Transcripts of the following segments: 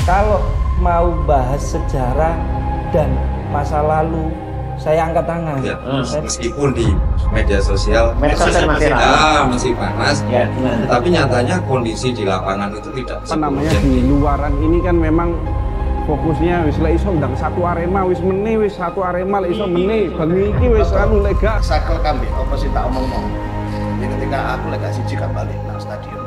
Kalau mau bahas sejarah dan masa lalu, saya angkat tangan. Ya, meskipun di media sosial masih panas, ya, tapi nyatanya kondisi di lapangan itu tidak. Apa namanya di luaran ini kan memang fokusnya wis lek iso ndang satu Arema wis meni wis satu Arema lek iso meni bengi iki wis anu lega sakel kambe apa sih tak omong-omong. Jadi ketika aku lek gak siji gak balik nang stadion.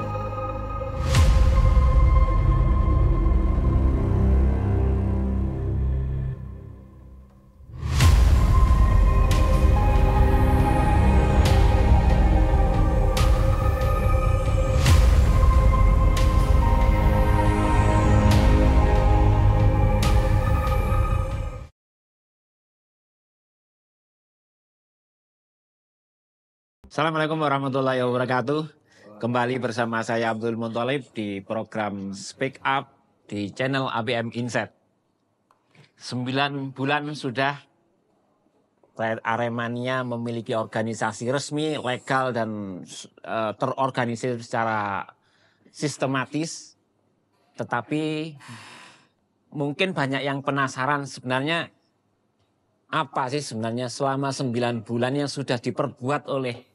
Assalamualaikum warahmatullahi wabarakatuh. Kembali bersama saya Abdul Munthalib di program Speak Up di channel ABM Insight. 9 bulan sudah Aremania memiliki organisasi resmi, legal dan terorganisir secara sistematis. Tetapi mungkin banyak yang penasaran sebenarnya apa sih sebenarnya selama 9 bulan yang sudah diperbuat oleh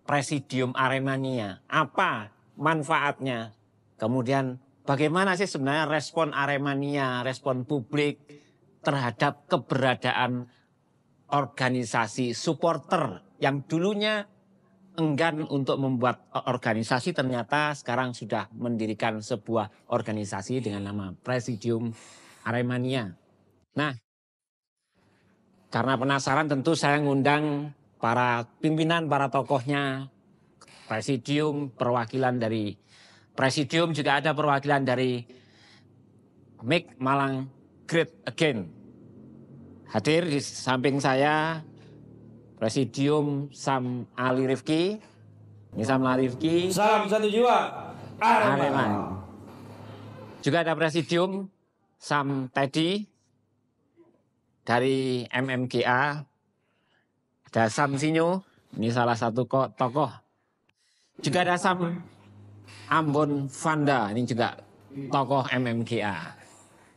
Presidium Aremania, apa manfaatnya? Kemudian bagaimana sih sebenarnya respon Aremania, respon publik terhadap keberadaan organisasi supporter yang dulunya enggan untuk membuat organisasi, ternyata sekarang sudah mendirikan sebuah organisasi dengan nama Presidium Aremania. Nah, karena penasaran tentu saya ngundang para pimpinan, para tokohnya, Presidium, perwakilan dari Presidium, juga ada perwakilan dari MIK Malang Great Again. Hadir di samping saya Presidium Sam Ali Rifki. Ini Sam Ali Rifki. Salam satu jiwa, Arema. Juga ada Presidium Sam Teddy dari MMGA. Ada Sam Sinyo, ini salah satu tokoh. Juga ada Sam Ambon Vanda, ini juga tokoh MMGA.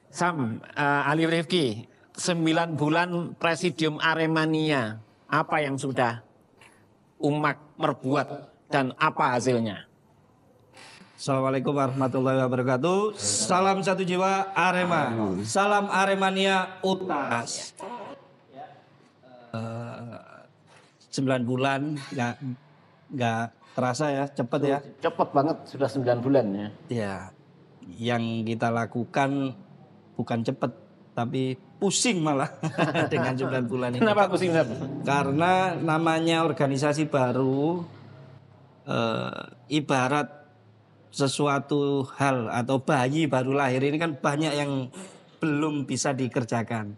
Sam, Ali Rifki, 9 bulan Presidium Aremania, apa yang sudah umat perbuat dan apa hasilnya? Assalamualaikum warahmatullahi wabarakatuh. Salam satu jiwa, Arema. Salam Aremania Utas. 9 bulan nggak terasa ya, cepet ya. Cepet banget, sudah 9 bulan ya. Ya, yang kita lakukan bukan cepet, tapi pusing malah dengan 9 bulan ini. Kenapa pusing? Karena namanya organisasi baru, ibarat sesuatu hal atau bayi baru lahir ini kan banyak yang belum bisa dikerjakan.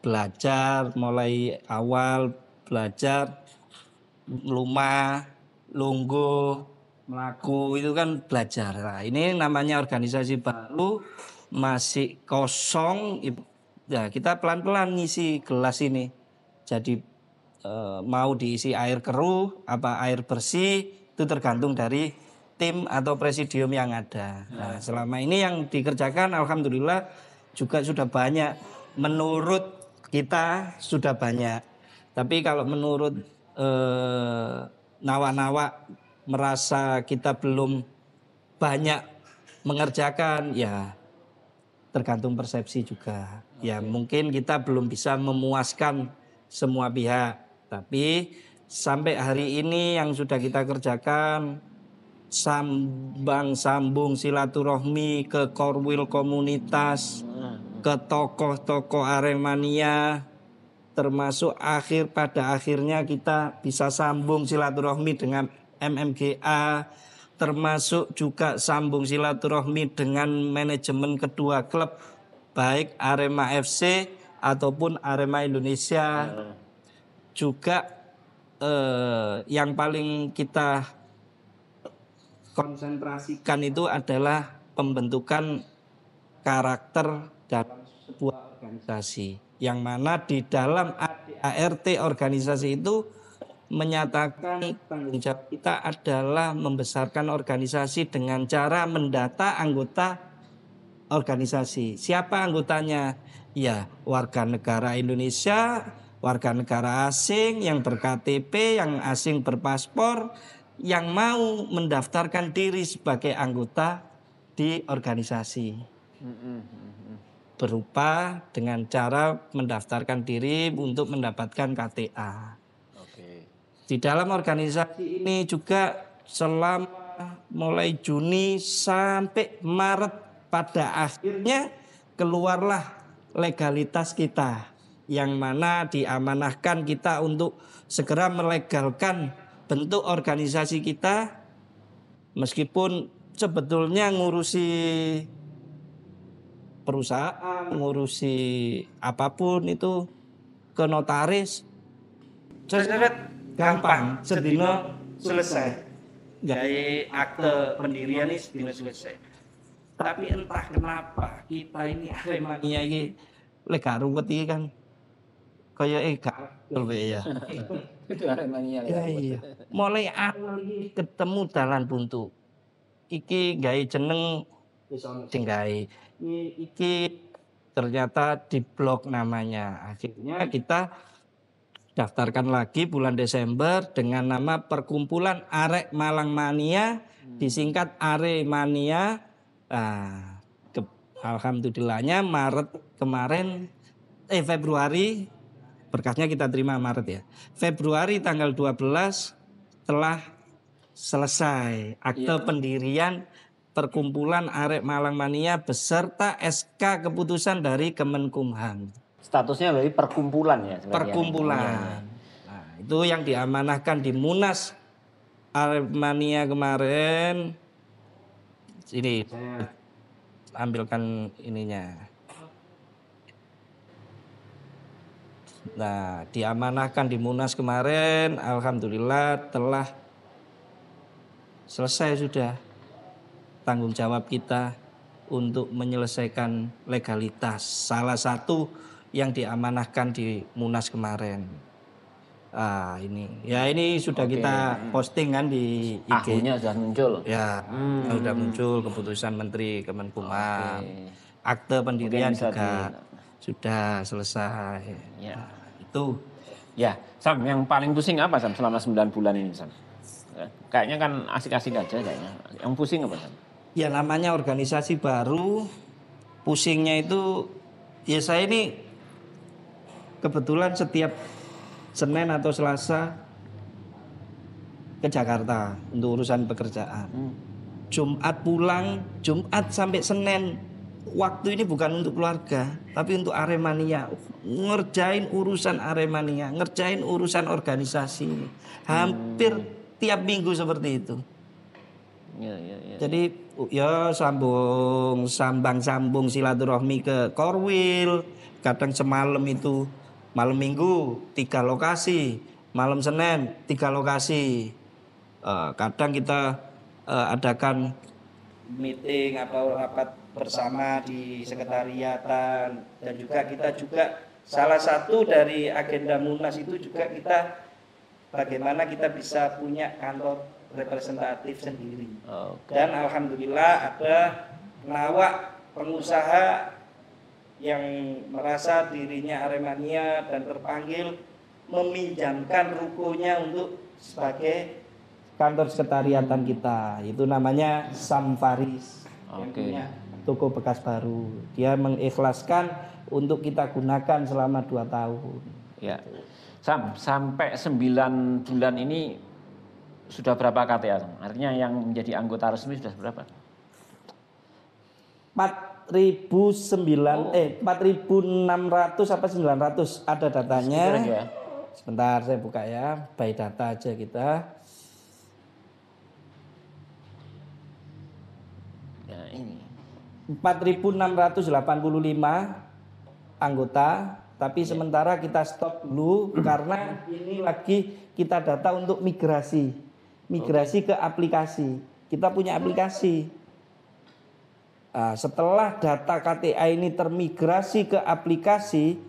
Belajar mulai awal, belajar lumah, lungguh, melaku itu kan belajar. Nah, ini namanya organisasi baru, masih kosong. Ya, kita pelan-pelan ngisi gelas ini. Jadi mau diisi air keruh, apa air bersih, itu tergantung dari tim atau presidium yang ada. Nah, selama ini yang dikerjakan alhamdulillah juga sudah banyak. Menurut kita sudah banyak. Tapi kalau menurut nawa-nawa merasa kita belum banyak mengerjakan, ya tergantung persepsi juga. Ya mungkin kita belum bisa memuaskan semua pihak. Tapi sampai hari ini yang sudah kita kerjakan, sambung silaturahmi ke korwil komunitas, ke tokoh-tokoh Aremania, termasuk pada akhirnya kita bisa sambung silaturahmi dengan MMGA, termasuk juga sambung silaturahmi dengan manajemen kedua klub, baik Arema FC ataupun Arema Indonesia. Juga yang paling kita konsentrasikan itu adalah pembentukan karakter dalam sebuah organisasi, yang mana di dalam ART organisasi itu menyatakan tanggung jawab kita adalah membesarkan organisasi dengan cara mendata anggota organisasi. Siapa anggotanya? Ya, warga negara Indonesia, warga negara asing yang ber-KTP, yang asing berpaspor, yang mau mendaftarkan diri sebagai anggota di organisasi. Berupa dengan cara mendaftarkan diri untuk mendapatkan KTA. Di dalam organisasi ini juga selama mulai Juni sampai Maret pada akhirnya keluarlah legalitas kita, yang mana diamanahkan kita untuk segera melegalkan bentuk organisasi kita, meskipun sebetulnya ngurusi perusahaan, ngurusi apapun itu ke notaris gampang, sedino selesai. Gawe akte pendirian ini sedino selesai. Tapi entah kenapa kita ini Aremania ini lek ruwet iki kan kaya gagal ya. Itu Aremania. Ya iya. Mulai awal iki ketemu dalan buntu. Iki gawe jeneng wis ono sing gawe. Iki ternyata diblok namanya. Akhirnya kita daftarkan lagi bulan Desember dengan nama Perkumpulan Arek Malang Mania, disingkat Aremania. Nah, alhamdulillahnya Februari, berkasnya kita terima Maret ya. Februari tanggal 12 telah selesai akte pendirian Perkumpulan Arek Malang Mania beserta SK keputusan dari Kemenkumham. Statusnya berarti perkumpulan ya? Perkumpulan. Nah, itu yang diamanahkan di Munas Aremania kemarin. Ini saya ambilkan ininya. Nah, diamanahkan di Munas kemarin, alhamdulillah telah selesai sudah tanggung jawab kita untuk menyelesaikan legalitas. Salah satu yang diamanahkan di Munas kemarin. Ini sudah kita posting kan di IG. Akhirnya sudah muncul. Ya, sudah muncul keputusan Menteri Kemenkumham. Akte pendirian juga sudah selesai. Ya. Nah, itu. Ya, Sam, yang paling pusing apa Sam selama 9 bulan ini Sam? Kayaknya kan asik-asik aja kayaknya. Yang pusing apa Sam? Ya namanya organisasi baru, pusingnya itu ya saya ini kebetulan setiap Senin atau Selasa ke Jakarta untuk urusan pekerjaan. Jumat pulang, Jumat sampai Senin. Waktu ini bukan untuk keluarga, tapi untuk Aremania. Ngerjain urusan Aremania, ngerjain urusan organisasi ini. Hampir tiap minggu seperti itu. Ya. Jadi ya sambung silaturahmi ke Korwil. Kadang semalam itu malam Minggu 3 lokasi, malam Senin 3 lokasi. Kadang kita adakan meeting atau rapat bersama di sekretariatan, dan juga kita salah satu dari agenda Munas itu juga kita bagaimana kita bisa punya kantor representatif sendiri. Dan alhamdulillah ada nawak pengusaha yang merasa dirinya Aremania dan terpanggil meminjamkan rukonya untuk sebagai kantor sekretariatan kita. Itu namanya Samfaris. Yang punya toko bekas baru. Dia mengikhlaskan untuk kita gunakan selama 2 tahun. Ya. Sam, sampai 9 bulan ini sudah berapa KTA? Artinya yang menjadi anggota resmi sudah berapa? 4.600 apa 900 ada datanya. Ya. Sebentar saya buka ya, by data aja kita. Ya, ini 4.685 anggota, tapi sementara kita stop dulu karena ini lagi kita data untuk migrasi ke aplikasi. Kita punya aplikasi. Nah, setelah data KTA ini termigrasi ke aplikasi,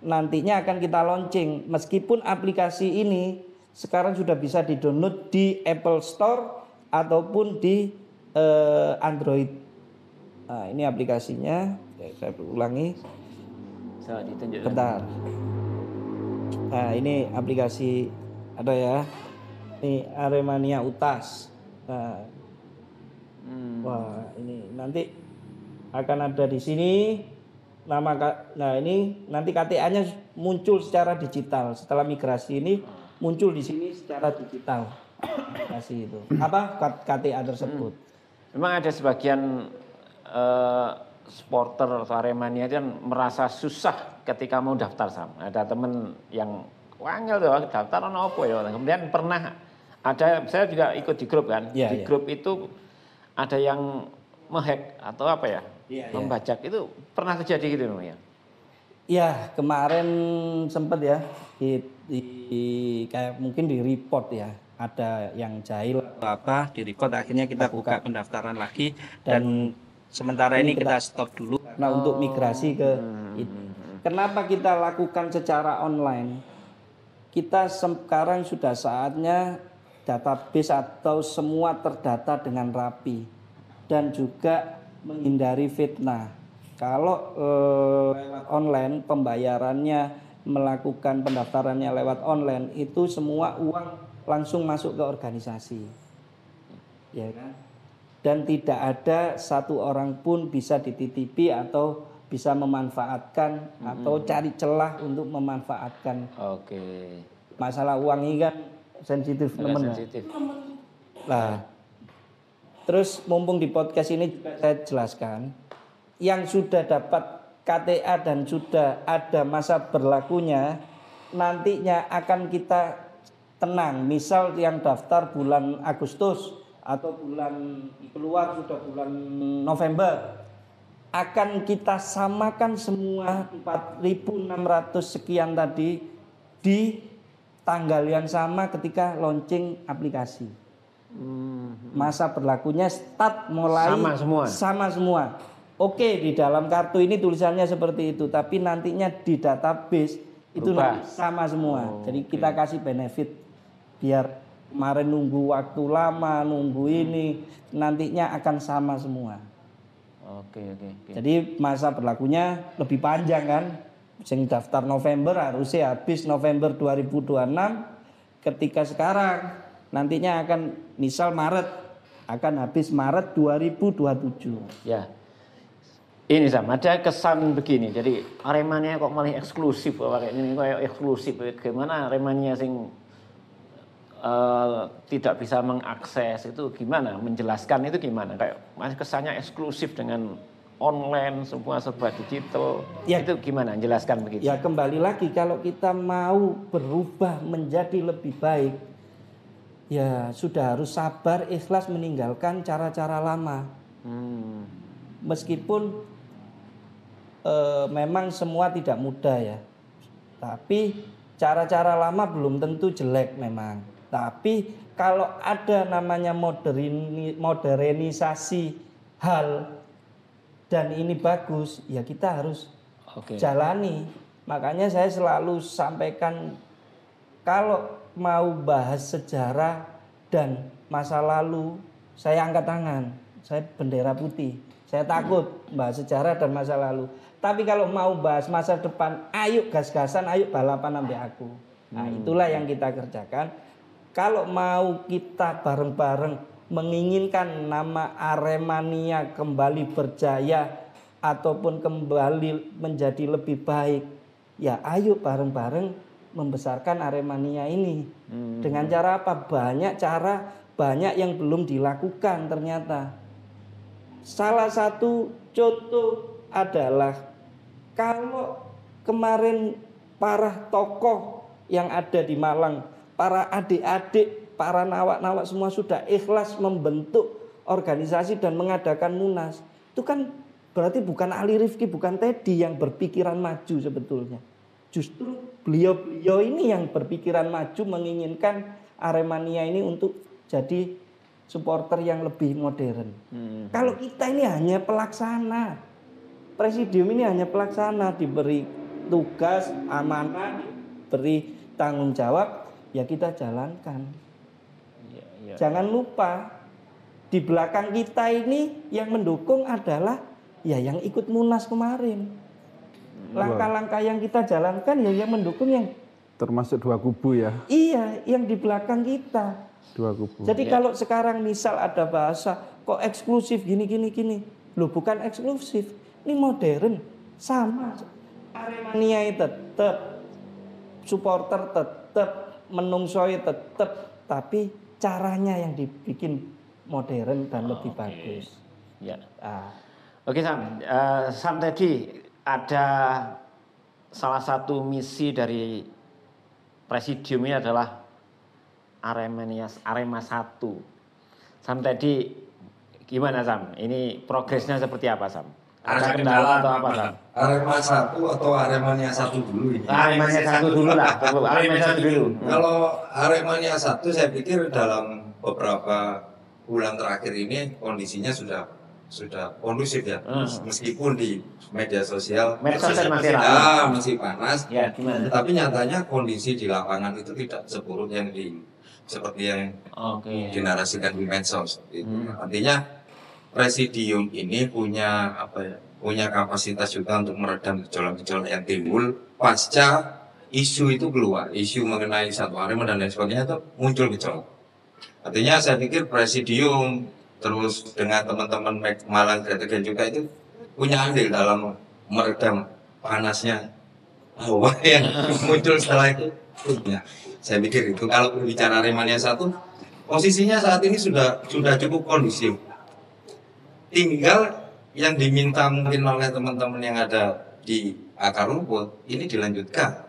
nantinya akan kita launching. Meskipun aplikasi ini sekarang sudah bisa di-download di Apple Store ataupun di Android. Nah, ini aplikasinya. Saya ulangi. So, ditunjukkan. Bentar. Nah, ini aplikasi ada ya. Ini Aremania Utas. Nah, wah, ini nanti akan ada di sini nama. Nah, ini nanti KTA-nya muncul secara digital. Setelah migrasi ini muncul di sini secara digital. Kasih itu. Apa KTA tersebut? Memang ada sebagian supporter atau Aremania itu kan merasa susah ketika mau daftar saham. Ada teman yang wangel tuh daftar apa ya. Kemudian pernah ada, saya juga ikut di grup kan. Ya, di ya. grup itu ada yang menghack atau apa ya, membajak. Itu pernah terjadi gitu ya. Ya, kemarin sempat ya kayak mungkin di report ya. Ada yang jahil atau apa di report, akhirnya kita buka pendaftaran lagi dan sementara ini kita stop dulu karena untuk migrasi ke itu. Kenapa kita lakukan secara online? Kita sekarang sudah saatnya database atau semua terdata dengan rapi dan juga menghindari fitnah. Kalau lewat online pembayarannya, melakukan pendaftarannya lewat online, itu semua uang langsung masuk ke organisasi, ya kan? Dan tidak ada satu orang pun bisa dititipi atau bisa memanfaatkan atau cari celah untuk memanfaatkan. Oke. Masalah uang ini kan sensitif teman. Sensitif. Nah, terus mumpung di podcast ini juga saya jelaskan, yang sudah dapat KTA dan sudah ada masa berlakunya, nantinya akan kita tenang. Misal yang daftar bulan Agustus atau bulan keluar sudah bulan November, akan kita samakan semua 4.600 sekian tadi di tanggal yang sama ketika launching aplikasi. Masa berlakunya start mulai sama semua. Oke, di dalam kartu ini tulisannya seperti itu, tapi nantinya di database itu sama semua. Jadi kita kasih benefit biar kemarin nunggu waktu lama, nunggu ini, nantinya akan sama semua. Oke. Jadi masa berlakunya lebih panjang kan. Yang daftar November harusnya habis November 2026. Ketika sekarang nantinya akan misal Maret, akan habis Maret 2027. Ya. Ini sama ada kesan begini. Jadi Aremania kok malah eksklusif, kayak ini kayak eksklusif. Gimana Aremania sing tidak bisa mengakses itu gimana? Menjelaskan itu gimana? Kayak masih kesannya eksklusif dengan online, semua serba digital. Ya. Itu gimana? Jelaskan begitu. Ya kembali lagi kalau kita mau berubah menjadi lebih baik, ya sudah harus sabar, ikhlas meninggalkan cara-cara lama. Meskipun memang semua tidak mudah ya, tapi cara-cara lama belum tentu jelek memang. Tapi kalau ada namanya modernisasi hal dan ini bagus, ya kita harus jalani. Makanya saya selalu sampaikan kalau mau bahas sejarah dan masa lalu, saya angkat tangan, saya bendera putih. Saya takut bahas sejarah dan masa lalu. Tapi kalau mau bahas masa depan, ayo gas-gasan, ayo balapan sampai aku. Nah, itulah yang kita kerjakan. Kalau mau kita bareng-bareng menginginkan nama Aremania kembali berjaya ataupun kembali menjadi lebih baik, ya ayo bareng-bareng membesarkan Aremania ini. Dengan cara apa? Banyak cara, banyak yang belum dilakukan ternyata. Salah satu contoh adalah kalau kemarin para tokoh yang ada di Malang, para adik-adik, para nawak-nawak semua sudah ikhlas membentuk organisasi dan mengadakan munas. Itu kan berarti bukan Ali Rifki, bukan Teddy yang berpikiran maju sebetulnya. Justru beliau-beliau ini yang berpikiran maju menginginkan Aremania ini untuk jadi supporter yang lebih modern. Kalau kita ini hanya pelaksana, presidium ini hanya pelaksana, diberi tugas, amanah, diberi tanggung jawab, ya kita jalankan. Jangan lupa di belakang kita ini yang mendukung adalah Ya yang ikut Munas kemarin. Langkah-langkah yang kita jalankan ya yang mendukung yang Termasuk dua kubu ya, iya yang di belakang kita. dua kubu. Jadi kalau sekarang misal ada bahasa kok eksklusif gini. Loh bukan eksklusif. Ini modern sama. Aremania tetap, supporter tetap, menungsoi tetap, tapi caranya yang dibikin modern dan lebih bagus. Ya. Ah. Oke Sam, Sam tadi ada salah satu misi dari Presidium ini adalah Arema 1. Sam tadi gimana Sam? Ini progresnya seperti apa Sam? Ada kendala atau apa Sam? Arema 1 atau Aremania 1 dulu ini. Aremania 1 dulu lah. Aremania 1 dulu. Kalau Aremania 1 saya pikir dalam beberapa bulan terakhir ini kondisinya sudah kondusif ya. Meskipun di media sosial masih panas. Ya, gimana? Tetapi nyatanya kondisi di lapangan itu tidak seburuk yang seperti yang dinarasikan di medsos. Artinya Presidium ini punya kapasitas juga untuk meredam gejolak-gejolak yang timbul pasca isu itu keluar, isu mengenai satu Arema dan lain sebagainya itu muncul gejolak. Artinya saya pikir Presidium terus dengan teman-teman Malang Gretegan juga itu punya andil dalam meredam panasnya hawa yang muncul setelah itu. Ya, saya pikir itu kalau berbicara Aremania 1 posisinya saat ini sudah cukup kondusif. Tinggal yang diminta mungkin oleh teman-teman yang ada di akar rumput ini dilanjutkan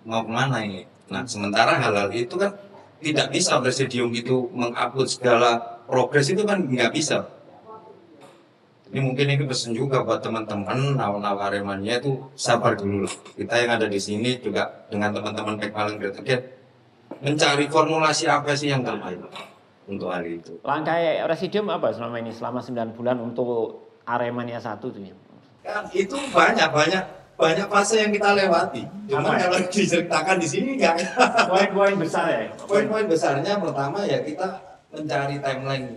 mau kemana ini. Nah sementara hal-hal itu kan tidak bisa Presidium itu mengupload segala progres itu kan nggak bisa. Ini mungkin ini pesan juga buat teman-teman nawa-nawa Aremania itu sabar dulu lah. Kita yang ada di sini juga dengan teman-teman Pek Malang Gretegan mencari formulasi apa sih yang terbaik untuk hari itu. Langkah Presidium apa selama ini selama 9 bulan untuk Aremania 1 itu ya? Kan itu banyak fase yang kita lewati. Cuma kalau diceritakan di sini enggak. Poin-poin besar ya. Poin-poin besarnya pertama ya kita mencari timeline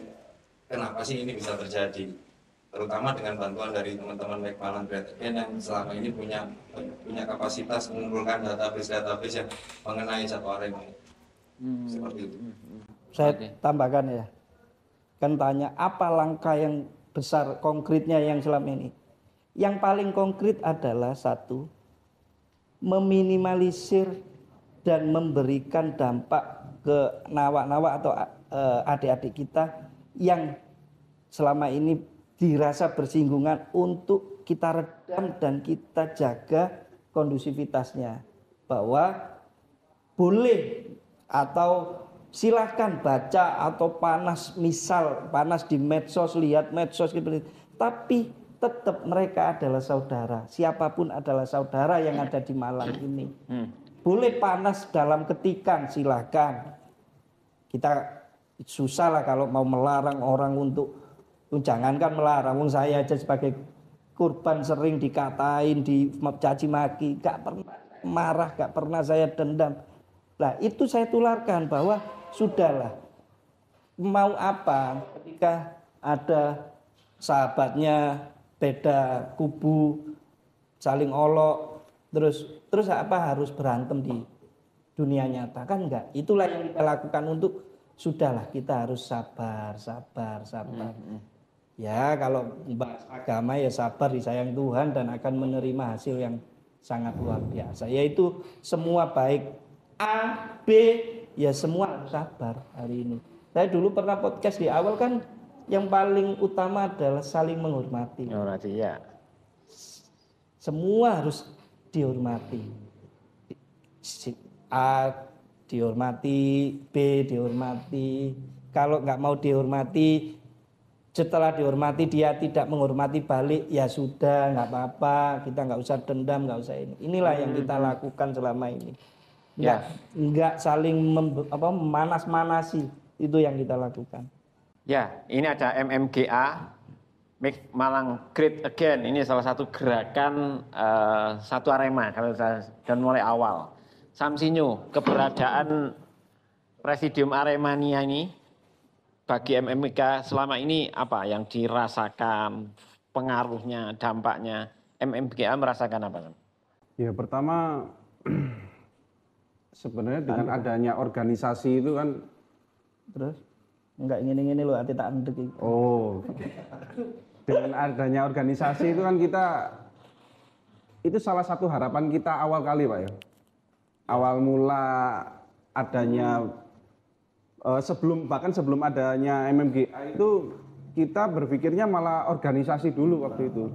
kenapa sih ini bisa terjadi. Terutama dengan bantuan dari teman-teman Pek Malang Gretegan yang selama ini punya kapasitas mengumpulkan database yang mengenai satu Arema. Seperti itu. Saya tambahkan ya. Kan tanya apa langkah yang besar konkretnya yang selama ini. Yang paling konkret adalah satu, meminimalisir dan memberikan dampak ke nawa-nawa atau adik-adik kita yang selama ini dirasa bersinggungan untuk kita redam dan kita jaga kondusivitasnya. Bahwa boleh atau silahkan baca atau panas di medsos, lihat medsos gitu. Tapi tetap mereka adalah saudara. Siapapun adalah saudara yang ada di Malang ini. Boleh panas dalam ketikan, silahkan. Kita susah lah kalau mau melarang orang untuk, jangankan melarang. Saya aja sebagai korban sering dikatain, dicaci maki, gak pernah marah, gak pernah saya dendam. Nah itu saya tularkan bahwa sudahlah, mau apa ketika ada sahabatnya beda kubu saling olok terus apa harus berantem di dunia nyata, kan enggak. Itulah yang kita lakukan untuk sudahlah kita harus sabar. Ya kalau bahas agama ya sabar disayang Tuhan dan akan menerima hasil yang sangat luar biasa, yaitu semua baik A, B, ya semua harus sabar hari ini. Saya dulu pernah podcast di awal kan yang paling utama adalah saling menghormati. Menghormati ya. Semua harus dihormati. A dihormati, B dihormati. Kalau nggak mau dihormati, setelah dihormati dia tidak menghormati balik, ya sudah nggak apa-apa. Kita nggak usah dendam, nggak usah ini. Inilah yang kita lakukan selama ini. Enggak saling memanas-manasi, itu yang kita lakukan. Ya, ini ada MMGA, Make Malang Great Again. Ini salah satu gerakan satu Arema dan mulai awal. Samsinyo, keberadaan Presidium Aremania ini bagi MMGA selama ini apa yang dirasakan pengaruhnya, dampaknya, MMGA merasakan apa? Ya pertama sebenarnya dengan adanya organisasi itu kan Terus enggak ngene-ngene lho ati tak endek iki. oh dengan adanya organisasi itu kan kita itu salah satu harapan kita awal kali Pak ya. Awal mula adanya bahkan sebelum adanya MMGA itu kita berpikirnya malah organisasi dulu waktu itu.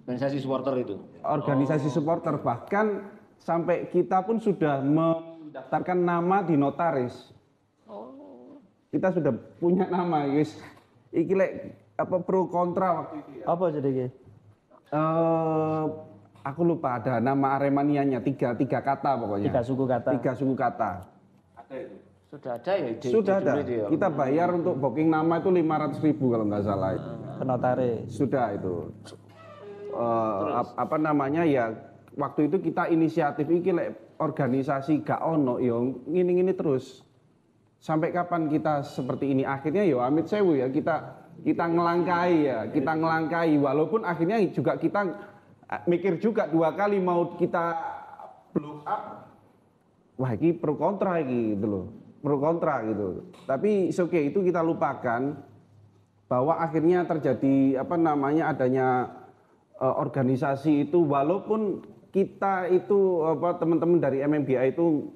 Organisasi supporter itu. Organisasi supporter bahkan sampai kita pun sudah mendaftarkan nama di notaris. Kita sudah punya nama, guys. Iki lek apa pro kontra waktu itu ya. Apa jadi iki? Aku lupa ada nama Aremanianya tiga kata pokoknya. 3 suku kata. 3 suku kata. Ada itu. Sudah ada ya? Sudah ada. Kita bayar untuk booking nama itu 500.000 kalau nggak salah. Ke notaris. Sudah itu. Apa namanya ya? Waktu itu kita inisiatif iki lek organisasi gak ono yo ngini-ngini terus. Sampai kapan kita seperti ini? Akhirnya ya amit sewu ya kita ngelangkai walaupun akhirnya juga kita mikir juga 2 kali mau kita blow up. Wah, ini pro kontra gitu loh. Pro kontra gitu. Tapi oke itu kita lupakan bahwa akhirnya terjadi apa namanya adanya organisasi itu walaupun kita itu apa teman-teman dari MMGA itu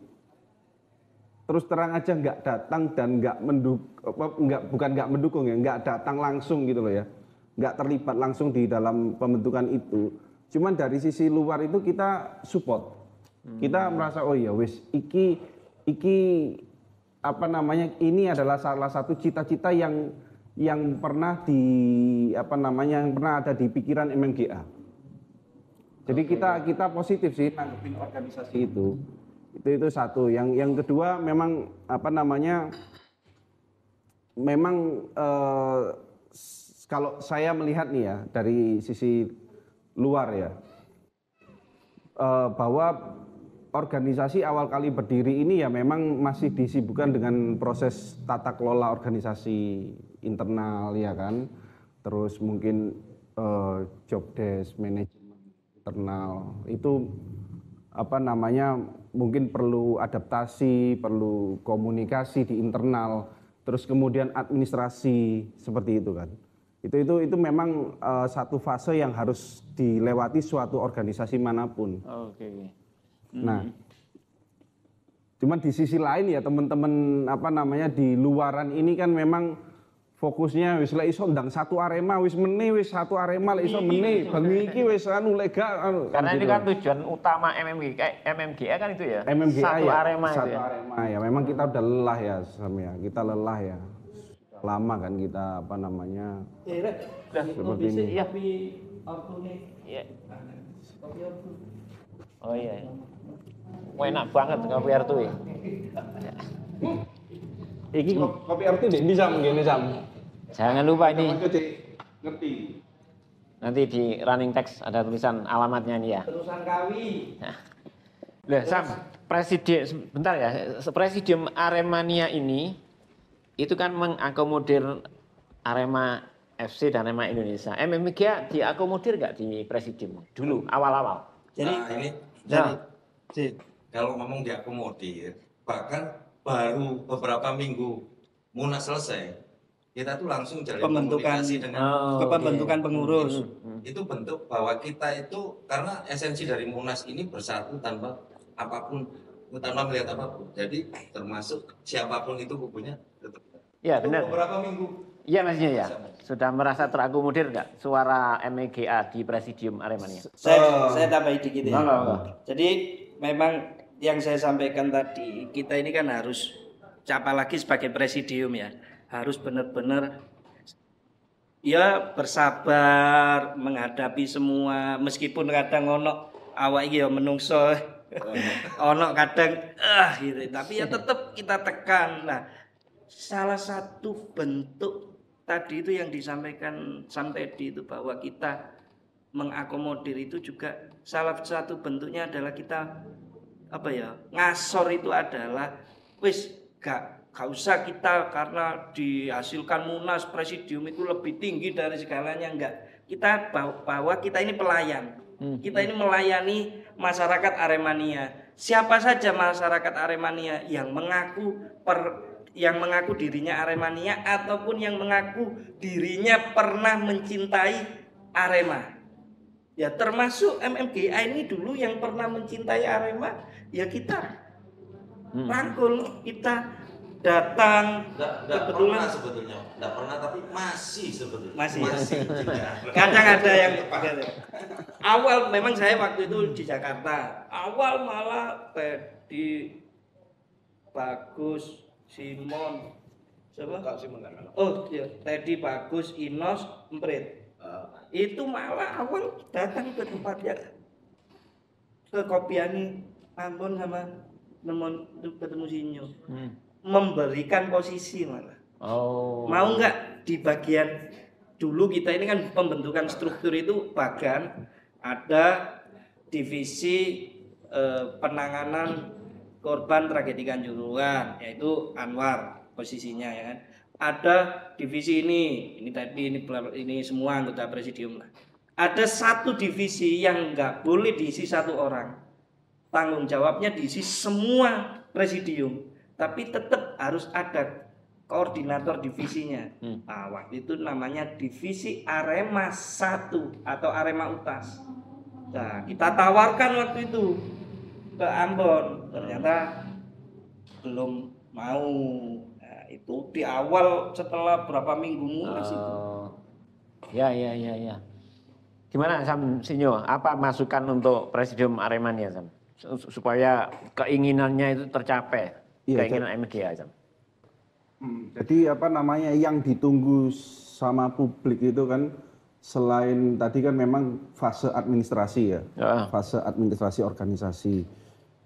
terus terang aja nggak datang dan nggak mendukung ya, nggak datang langsung gitu loh ya, nggak terlibat langsung di dalam pembentukan itu. Cuman dari sisi luar itu kita support, kita merasa oh ya wis iki apa namanya ini adalah salah satu cita-cita yang pernah yang pernah ada di pikiran MMGA. Jadi kita positif sih nanggepin organisasi itu. Itu satu. Yang kedua memang apa namanya memang kalau saya melihat nih ya dari sisi luar ya bahwa organisasi awal kali berdiri ini ya memang masih disibukkan dengan proses tata kelola organisasi internal ya kan, terus mungkin job desk manajemen internal itu apa namanya mungkin perlu adaptasi, perlu komunikasi di internal, terus kemudian administrasi seperti itu kan. Itu memang satu fase yang harus dilewati suatu organisasi manapun. Oke. Nah, cuman di sisi lain ya teman-teman apa namanya di luaran ini kan memang fokusnya wis lek iso ndang satu Arema wis meni wis satu Arema lek iso meni bengi iki wis anu lega anu. Karena ini kan tujuan utama MMGA kan itu ya. MMGA satu ya, Arema satu itu ya. Arema ya. Memang kita udah lelah ya Sam ya. Kita lelah ya. Lama kan kita apa namanya? Seperti ini. Iya. Iya. Oh iya. Wah, enak banget kopi Artu ya. Iki kopi RT dek bisa mungkin Sam. Jangan lupa ini. Ngerti. Nanti di running text ada tulisan alamatnya nih ya. Terusan kawi. Nah. Loh, Sam, bentar ya. Presidium Aremania ini itu kan mengakomodir Arema FC dan Arema Indonesia. MMGA diakomodir nggak di presidium dulu awal-awal? Jadi kalau ngomong diakomodir, bahkan baru beberapa minggu Munas selesai, kita tuh langsung jalin komunikasi dengan pembentukan pengurus. Itu bentuk bahwa kita itu karena esensi dari Munas ini bersatu tanpa apapun, tanpa melihat apapun. Jadi termasuk siapapun itu kubunya tetap. Ya benar. Beberapa minggu. Iya maksudnya ya. Sudah merasa terakomodir nggak suara MMGA di presidium Aremania? Saya tambahin dikit ya. Enggak. Jadi memang yang saya sampaikan tadi, kita ini kan harus apalagi sebagai presidium ya, harus benar-benar ya bersabar menghadapi semua, meskipun kadang ono awak iki ya menungso ono kadang gitu, tapi ya tetap kita tekan. Nah, salah satu bentuk tadi itu yang disampaikan Sam Teddy itu bahwa kita mengakomodir itu juga salah satu bentuknya adalah kita apa ya ngasor itu adalah wis gak usah kita karena dihasilkan Munas presidium itu lebih tinggi dari segalanya, enggak. bahwa kita ini pelayan. Kita ini melayani masyarakat Aremania. Siapa saja masyarakat Aremania yang mengaku dirinya Aremania ataupun yang mengaku dirinya pernah mencintai Arema. Ya termasuk MMGA ini dulu yang pernah mencintai Arema, ya kita rangkul, kita datang. Nggak pernah sebetulnya, nggak pernah, tapi masih sebetulnya. Masih. Kadang ada yang awal memang saya waktu itu di Jakarta. Awal malah Teddy, Bagus, Simon, siapa? Oh iya, Teddy, Bagus, Inos, Emprit. Itu malah awal datang ke tempatnya, ke Kopiani Ambon sama ketemu Sinyo, memberikan posisi malah. Mau nggak di bagian dulu kita ini kan pembentukan struktur itu bahkan ada divisi penanganan korban tragedi Kanjuruhan, yaitu Anwar posisinya ya kan. Ada divisi ini tadi ini semua anggota presidium lah. Ada satu divisi yang nggak boleh diisi satu orang, tanggung jawabnya diisi semua presidium, tapi tetap harus ada koordinator divisinya. Nah, waktu itu namanya divisi Arema 1 atau Arema Utas. Nah, kita tawarkan waktu itu ke Ambon, ternyata belum mau. Itu di awal setelah berapa minggu munas itu. Ya. Gimana Sam Sinyo? Apa masukan untuk Presidium Aremania Sam? Supaya keinginannya itu tercapai, keinginan MGA Sam. Jadi yang ditunggu sama publik itu kan selain tadi kan memang fase administrasi ya. Fase administrasi organisasi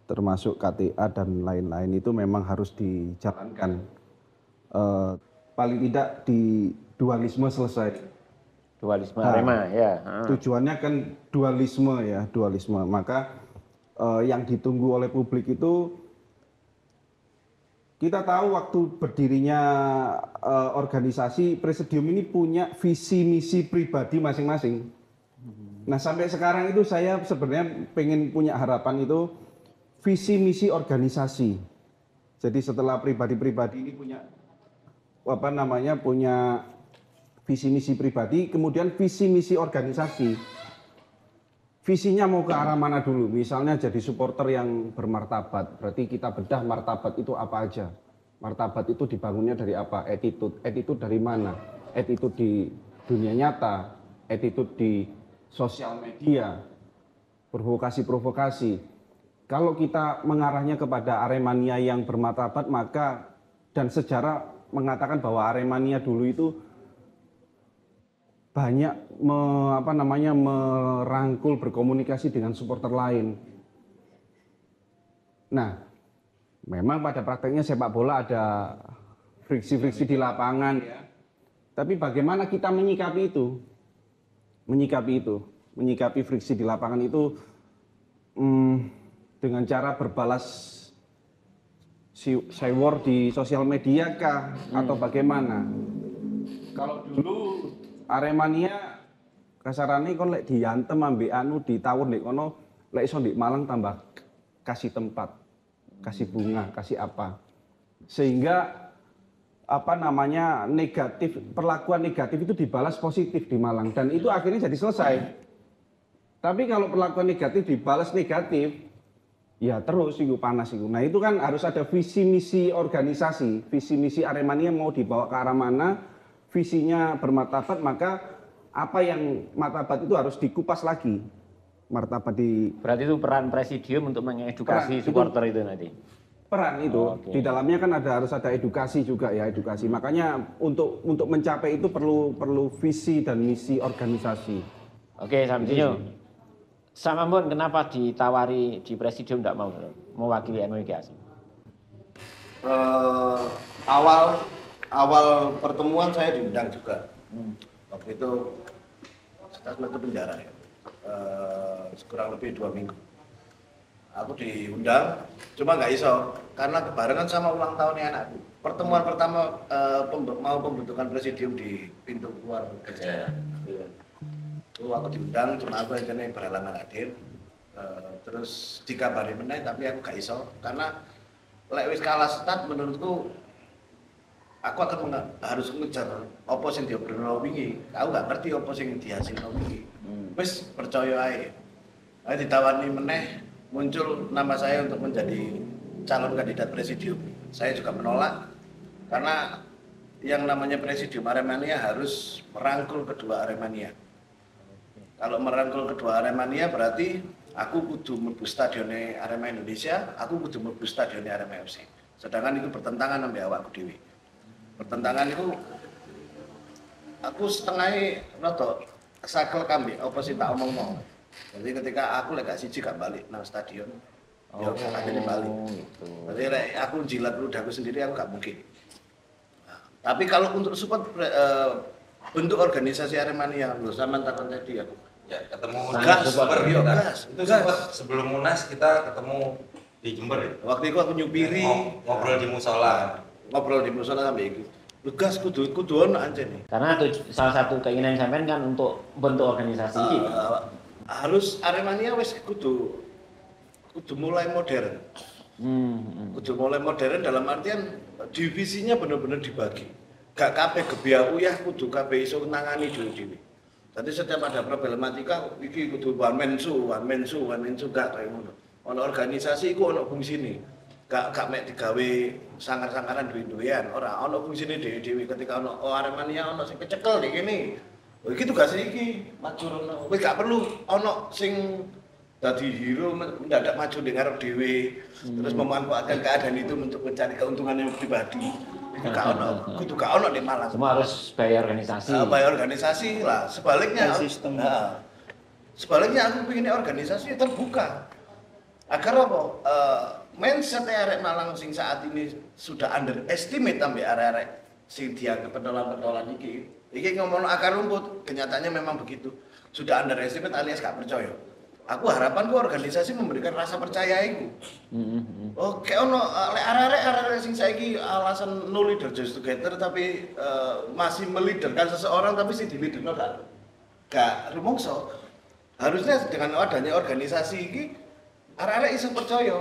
termasuk KTA dan lain-lain itu memang harus dijalankan. Paling tidak di dualisme selesai. Dualisme Arema ya. Tujuannya kan dualisme. Maka yang ditunggu oleh publik itu, kita tahu waktu berdirinya organisasi Presidium ini punya visi misi pribadi masing-masing. Nah sampai sekarang itu saya sebenarnya pengen punya harapan itu visi misi organisasi. Jadi setelah pribadi-pribadi ini punya punya visi misi pribadi, kemudian visi misi organisasi. Visinya mau ke arah mana dulu? Misalnya jadi supporter yang bermartabat, berarti kita bedah martabat itu apa aja. Martabat itu dibangunnya dari apa? Attitude dari mana? Attitude di dunia nyata, attitude di sosial media, provokasi. Kalau kita mengarahnya kepada Aremania yang bermartabat, maka dan sejarah mengatakan bahwa Aremania dulu itu banyak merangkul berkomunikasi dengan supporter lain. Nah, memang pada prakteknya sepak bola ada friksi-friksi di lapangan ya. Tapi bagaimana kita menyikapi itu? Menyikapi friksi di lapangan itu dengan cara berbalas war di sosial media kah atau bagaimana? Kalau dulu Aremania kasarane kon lek diantem ambek anu ditawur nek kono lek iso ndek Malang tambah kasih tempat, kasih bunga, kasih apa. Sehingga perlakuan negatif itu dibalas positif di Malang dan itu akhirnya jadi selesai. Tapi kalau perlakuan negatif dibalas negatif, ya terus itu panas itu. Nah itu kan harus ada visi misi organisasi, visi misi Aremania mau dibawa ke arah mana, visinya bermartabat, maka apa yang martabat itu harus dikupas lagi. Martabat Berarti itu peran presidium untuk mengedukasi supporter itu nanti. Peran itu di dalamnya kan harus ada edukasi juga ya, edukasi. Makanya untuk mencapai itu perlu visi dan misi organisasi. Oke, Samsinyo. Sama Ambon, kenapa ditawari di Presidium tidak mau mewakili MMGA? Awal pertemuan saya diundang juga. Waktu itu saya ke penjara ya. Kurang lebih 2 minggu. Aku diundang, cuma nggak iso karena kebarengan sama ulang tahunnya anakku. Pertemuan pertama mau pembentukan presidium di pintu keluar Gajah. Aku diundang, cuma aku akhirnya berhalangan hadir. Terus dikabari meneh, tapi aku gak iso karena lek wis kalah start menurutku aku akan harus ngejar apa sing diobrolno wingi. Aku gak ngerti apa sing dihasilno wingi. Wis percaya ae. Ayo ditawani meneh, muncul nama saya untuk menjadi calon kandidat presidium. Saya juga menolak karena yang namanya presidium Aremania harus merangkul kedua Aremania. Kalau merangkul kedua Aremania berarti aku kudu mlebu stadione Arema Indonesia, aku kudu mlebu stadione Arema FC. Sedangkan itu bertentangan sampai awakku dhewe. Bertentangan itu aku setengahnya rada sakel kambe apa sih tak omong mau. Jadi ketika aku lek gak siji gak balik nang stadion. Ya akhirnya balik. Gitu. Jadi aku jilat ludahku sendiri aku gak mungkin. Nah, tapi kalau untuk support bentuk organisasi Aremania lho sampean takon tadi aku. Ya, ketemu Gas, super iya, kita. gas. Itu sempat sebelum Munas kita ketemu di Jember ya. Waktu itu aku nyupiri Ngobrol di musola. ngobrol di musola sampai itu. Lu gas kudu ono anjene. Karena salah satu keinginan sampean kan untuk bentuk organisasi. Harus Aremania wis kudu mulai modern. Kudu mulai modern dalam artian divisinya benar-benar dibagi. Gak kabeh gebiak uyah kudu kabeh iso nangani dhewe-dhewe. Jadi setiap ada problematika iki kudu one man show gak kayak ngono. Ono organisasi iku ono fungsine. Gak mek digawe sangar-sangaran duwe-duwean, ora ono fungsine dhewe-dhewe ketika ono Aremania ono sing kecekel iki kene. Oh iki tugas iki maju rono. Kowe gak perlu ono sing dadi hero mendadak maju ning ngarep dhewe terus memanfaatkan keadaan itu untuk mencari keuntungannya pribadi. Itu gak ono, kudu gak ono di Malang. Semua harus bayar organisasi. Bayar organisasi lah. Sebaliknya Sistem. sebaliknya aku pengen organisasi terbuka. Agar apa? Mindset arek Malang sing saat ini sudah underestimate sampai arek-arek sing dianggap pentolan-pentolan iki. Iki ngomong akar rumput, kenyataannya memang begitu. Sudah underestimate alias gak percaya. Aku harapanku organisasi memberikan rasa percaya iku. Oke ono lek arek-arek sing saiki alasan no leader just together tapi masih meliderkan seseorang tapi sing diliderno gak rumongso. Harusnya dengan adanya organisasi iki arek-arek iso percaya.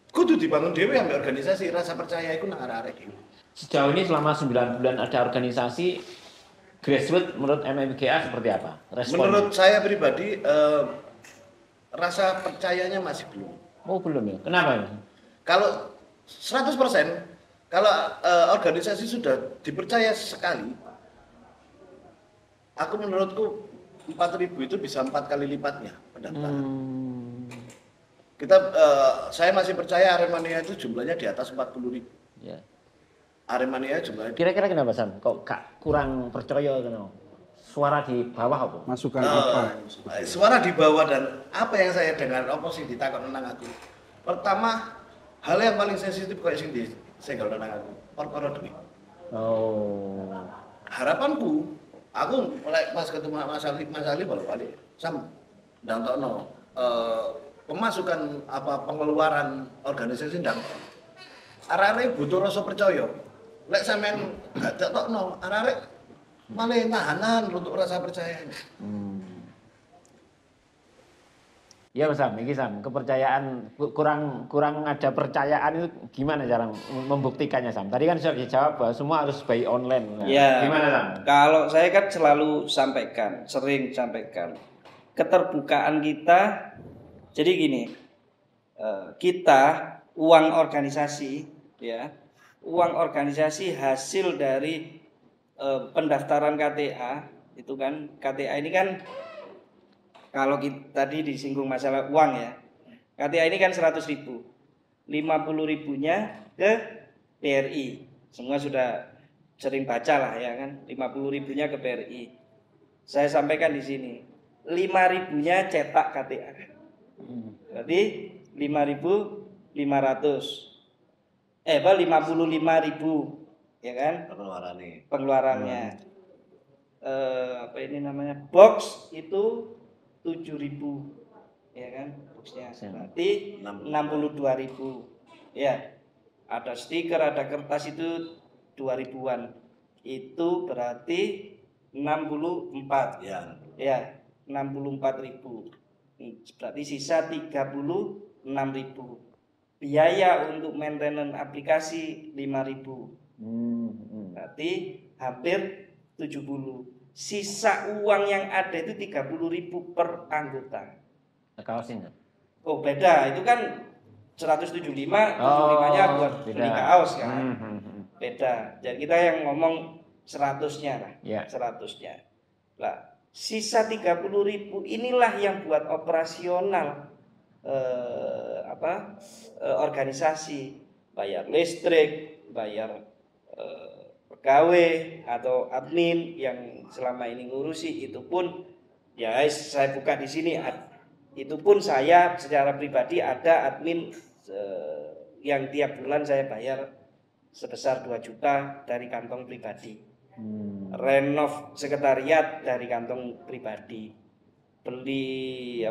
Kudu dibangun dhewe ambek organisasi, rasa percaya iku nang arek-arek iki. Sejauh ini selama 9 bulan ada organisasi grassroots menurut MMGA seperti apa? Responnya? Menurut saya pribadi rasa percayanya masih belum. Oh belum ya? Kenapa? Kalau 100% kalau organisasi sudah dipercaya sekali, aku menurutku 4.000 itu bisa 4 kali lipatnya pendaftaran. Saya masih percaya Aremania itu jumlahnya di atas 40.000. Ya. Aremania jumlahnya. Kira-kira kenapa Sam? Kok gak kurang percaya kenapa? Suara di bawah apa? Masukan apa? Suara di bawah dan apa yang saya dengar apa sih ditakon nang aku. Pertama, hal yang paling sensitif kayak sing disenggol nang aku, perkara duit. Oh. Harapanku, aku mulai pas ketemu Mas Ali balik Sam ndangtokno pemasukan apa pengeluaran organisasi ndang. Arek-arek butuh rasa percaya. Lek sampean gak tetokno, arek-arek malah nahanan untuk rasa percaya. Ya Mas Sam, ini Sam, kepercayaan kurang ada percayaan itu gimana cara membuktikannya Sam? Tadi kan sudah dijawab bahwa semua harus by online. Nah, Ya, gimana Sam? kalau saya kan selalu sering sampaikan keterbukaan kita. Jadi gini, kita uang organisasi, ya, uang organisasi hasil dari pendaftaran KTA itu kan, KTA ini kan kalau kita tadi disinggung masalah uang ya, KTA ini kan 100.000, 50.000-nya ke BRI, semua sudah sering baca lah ya kan, 50.000-nya ke BRI. Saya sampaikan di sini, 5.000-nya cetak KTA, berarti 5.500, 55.000 ya kan pengeluarannya. Apa ini namanya, box itu 7.000 ya kan, boxnya berarti 62.000 ya. Ada stiker, ada kertas itu 2.000-an, itu berarti 64. Ya. Ya, 64.000. Berarti sisa 36.000. Biaya untuk maintenance aplikasi 5.000. Berarti hampir 70. Sisa uang yang ada itu 30.000 per anggota. Kaosnya. Oh, beda. Itu kan 175, 75-nya buat beli kaos kan. Beda. Jadi kita yang ngomong 100-nya lah. Ya. 100-nya. Lah, sisa 30.000 inilah yang buat operasional organisasi, bayar listrik, bayar pegawai atau admin yang selama ini ngurusi, itu pun ya saya buka di sini, itu pun saya secara pribadi ada admin yang tiap bulan saya bayar sebesar 2 juta dari kantong pribadi. Renov sekretariat dari kantong pribadi. Beli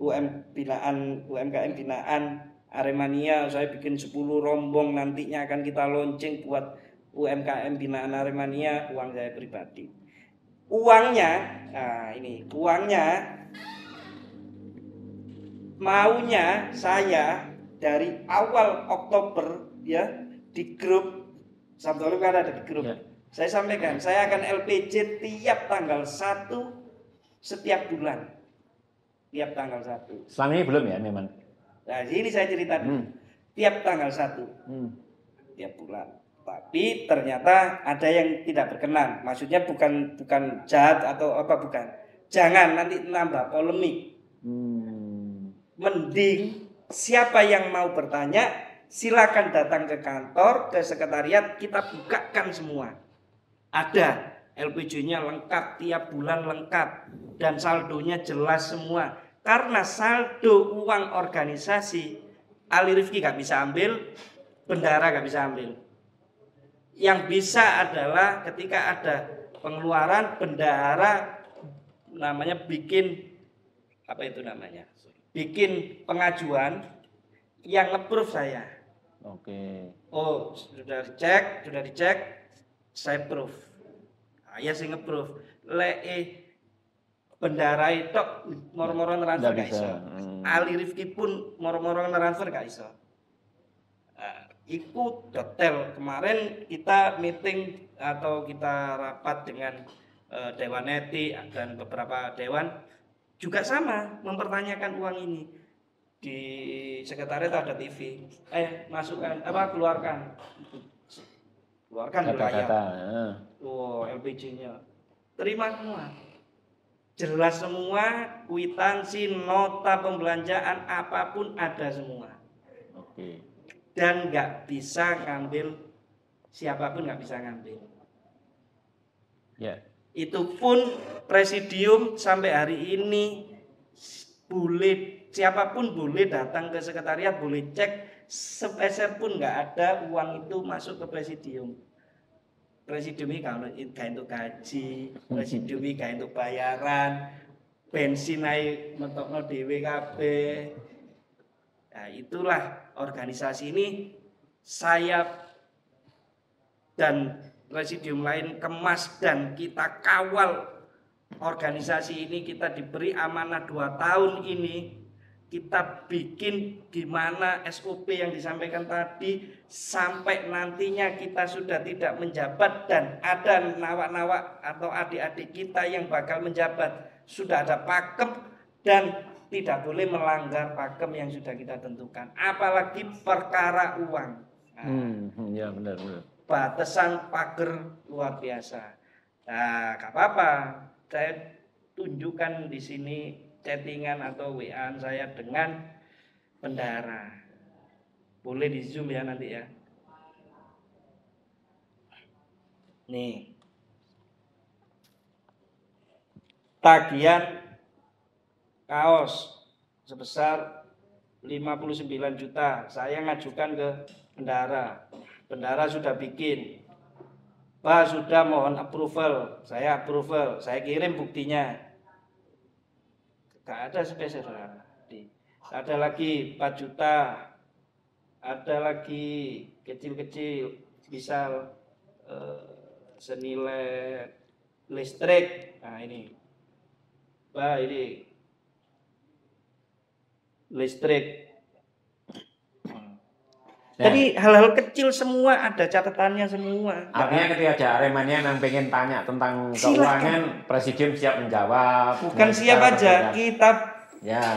UMKM binaan Aremania, saya bikin 10 rombong nantinya akan kita launching buat UMKM binaan Aremania, uang saya pribadi. Uangnya, nah ini uangnya maunya saya dari awal Oktober ya di grup Sabtu kan ada di grup. Ya. Saya sampaikan, saya akan LPG tiap tanggal 1 setiap bulan. Tiap tanggal 1. Selama ini belum ya, memang. Nah, ini saya cerita dulu. Tiap tanggal 1. Tiap bulan. Tapi ternyata ada yang tidak berkenan. Maksudnya bukan jahat atau apa, bukan. Jangan nanti nambah polemik. Mending siapa yang mau bertanya, silakan datang ke kantor, ke sekretariat, kita bukakan semua. Ada LPG-nya lengkap, tiap bulan lengkap, dan saldonya jelas semua. Karena saldo uang organisasi, Ali Rifki gak bisa ambil, bendara gak bisa ambil. Yang bisa adalah ketika ada pengeluaran, bendara namanya bikin bikin pengajuan yang nge-proof saya. Oke. Oh, sudah dicek, saya proof. Ya sing nge-proof. Bendara itu moro-moro transfer gak iso. Ali Rifki pun moro-moro transfer gak iso. Ikut detail. Kemarin kita meeting atau kita rapat dengan Dewan Etik dan beberapa dewan juga sama mempertanyakan uang ini. Di sekretariat ada TV. Keluarkan wilayah. Oh, LPG-nya. Terima semua. Jelas semua, kwitansi, nota pembelanjaan, apapun ada semua. Oke. Dan nggak bisa ngambil, siapapun nggak bisa ngambil. Ya. Itu pun presidium sampai hari ini boleh, siapapun boleh datang ke sekretariat, boleh cek, sepeser pun nggak ada uang itu masuk ke presidium. Presidium ini gak untuk gaji, presidium ini gak untuk bayaran, bensin naik mentokno dhewe kabeh. Nah, itulah organisasi ini saya dan presidium lain kemas dan kita kawal. Organisasi ini kita diberi amanah 2 tahun ini, kita bikin gimana SOP yang disampaikan tadi sampai nantinya kita sudah tidak menjabat dan ada nawak-nawak atau adik-adik kita yang bakal menjabat, sudah ada pakem dan tidak boleh melanggar pakem yang sudah kita tentukan, apalagi perkara uang. Ya benar. Batasan pagar luar biasa. Nah, gak apa-apa. Saya tunjukkan di sini chattingan atau WA saya dengan bendara. Boleh di zoom ya nanti ya. Nih. Tagihan kaos sebesar 59 juta. Saya ngajukan ke bendara. Bendara sudah bikin. Pak sudah mohon approval. Saya approval. Saya kirim buktinya. Gak ada spesial. Ada lagi 4 juta. Ada lagi kecil-kecil. Misal senilai listrik. Nah ini, ini listrik. Jadi hal-hal kecil semua ada catatannya semua. Artinya ketika ada Aremania yang pengen tanya tentang keuangan, Presidium siap menjawab. Bukan siap aja, kita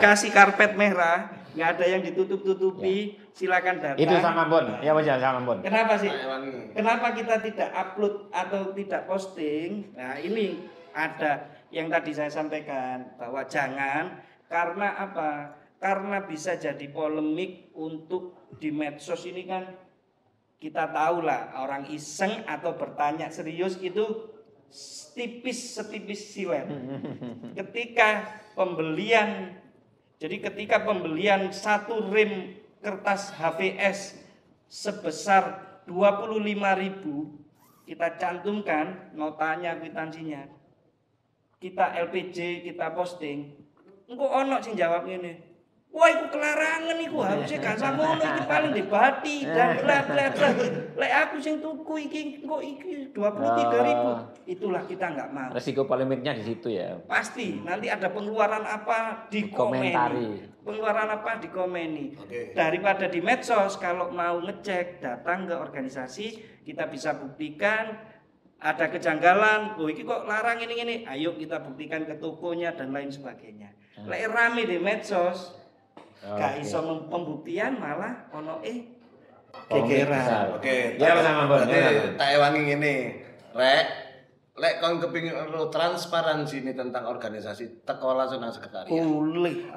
kasih karpet merah, nggak ada yang ditutup-tutupi, silakan datang. Itu sama Bon, ya wajar sama Bon. Kenapa sih? Kenapa kita tidak upload atau tidak posting? Nah ini ada yang tadi saya sampaikan bahwa jangan, karena apa? Karena bisa jadi polemik untuk di medsos ini kan kita tahu lah orang iseng atau bertanya serius itu setipis silet. Ketika pembelian satu rem kertas HVS sebesar 25.000 kita cantumkan notanya, kwitansinya, kita LPG, kita posting, engko ono sing jawab ngene. Wah, itu kelarangan iku, harusnya gak samono iki paling dibati dan bla bla bla. Lek aku sing tuku iki kok iki 23.000. Itulah kita nggak mau. Resiko polemiknya di situ ya. Pasti nanti ada pengeluaran apa Komentari. Pengeluaran apa dikomeni. Daripada di medsos, kalau mau ngecek datang ke organisasi, kita bisa buktikan ada kejanggalan. Oh, iki kok larang ini. Ayo kita buktikan ke tokonya dan lain sebagainya. Lek rame di medsos, gak iso pembuktian malah ono gegeran. Oke. Ya sama Bon. Tak ewangi ngene. Lek kon kepengin transparansi ini tentang organisasi teko langsung nang sekretariat. Boleh.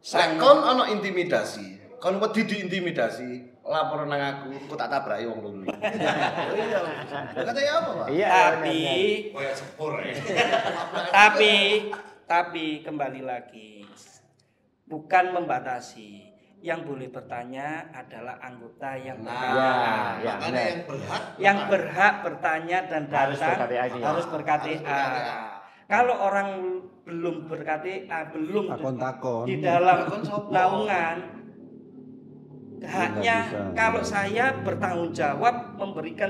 Lek kon ono intimidasi, kon wedi diintimidasi, lapor nang aku tak tabraki wong loro. Iya. Katanya apa, Pak? Iya. Kayak sepur ya. Tapi kembali lagi, bukan membatasi. Yang boleh bertanya adalah anggota yang yang berhak bertanya dan datang harus ber-KTA. Kalau orang belum ber-KTA, belum di dalam naungan, haknya kalau saya bertanggung jawab memberikan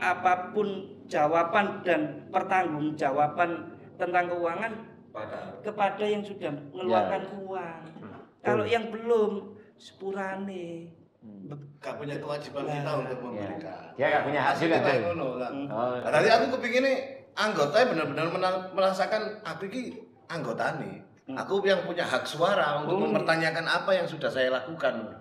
apapun jawaban dan pertanggungjawaban tentang keuangan kepada yang sudah mengeluarkan uang. Kalau yang belum, sepurane. Gak punya kewajiban kita untuk memberikan. Dia gak punya hak juga. Tadi aku kepingin nih anggota benar-benar merasakan aku ini anggota nih. Aku yang punya hak suara untuk mempertanyakan apa yang sudah saya lakukan.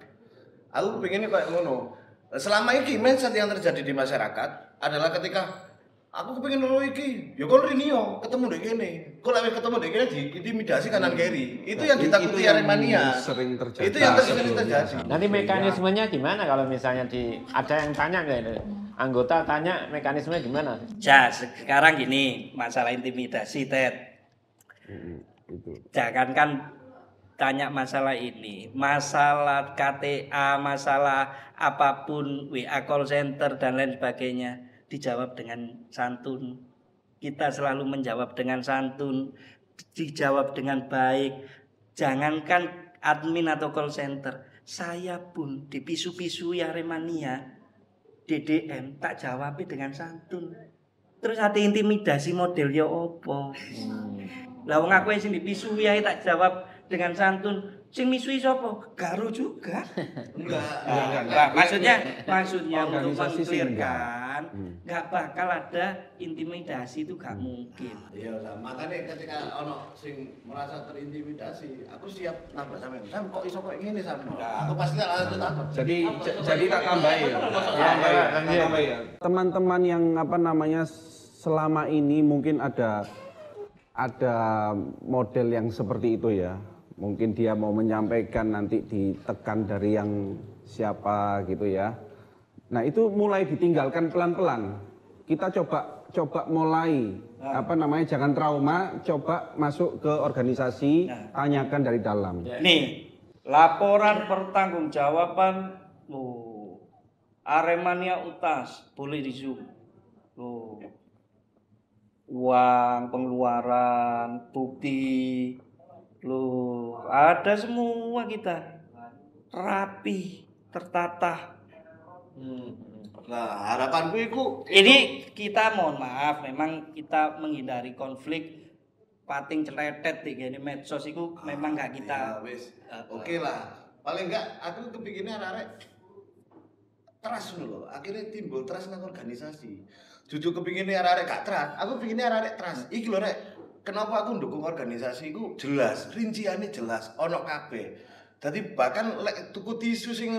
Aku kepingin kayak ngono. Selama ini mindset yang terjadi di masyarakat adalah ketika aku kepingin loro iki, ya kok rini yo ketemu dek kene. Kok lek ketemu dek kene diintimidasi kanan kiri. Itu yang ditakuti Aremania. Sering terjadi. Itu yang sering terjadi. Nanti mekanismenya gimana kalau misalnya ada yang tanya nggak ini? Anggota tanya mekanismenya gimana? Ya, sekarang gini, masalah intimidasi, Ted. Jangankan tanya masalah ini, masalah KTA, masalah apapun, WA call center dan lain sebagainya, dijawab dengan santun. Kita selalu menjawab dengan santun, dijawab dengan baik. Jangankan admin atau call center, saya pun dipisu-pisu Aremania, DDM tak jawab dengan santun. Terus ada intimidasi model ya opo. Lah wong aku sing dipisui ae tak jawab dengan santun. Sing misui sapa? Garo juga. Enggak. Maksudnya untuk mengklirkan enggak bakal ada intimidasi, itu enggak mungkin. Iya, makanya ketika ono sing merasa terintimidasi, aku siap nabrak sampean. Sam kok iso kok ngene Sam? Aku pasti langsung takut. Jadi tak tambahin ya. Teman-teman yang selama ini mungkin ada model yang seperti itu ya. Mungkin dia mau menyampaikan nanti ditekan dari yang siapa gitu ya. Nah, itu mulai ditinggalkan pelan-pelan. Kita coba mulai jangan trauma, coba masuk ke organisasi, tanyakan dari dalam. Nih, laporan pertanggungjawaban Aremania UTAS boleh di Zoom. Uang, pengeluaran, bukti, ada semua kita rapi, tertata. Nah, harapanku itu Ini kita mohon maaf, memang kita menghindari konflik pating celetet di gini medsos itu memang gak kita. Ya, wis. Oke lah. Paling enggak aku kepikirnya arek trust dulu. Akhirnya timbul trust nang organisasi. Jujur kepikirnya arek gak trust. Aku pikirnya arek trust. Iki lho rek. Kenapa aku ndukung organisasi iku jelas, rinciannya jelas, ono kabeh. Dadi bahkan lek tuku tisu sing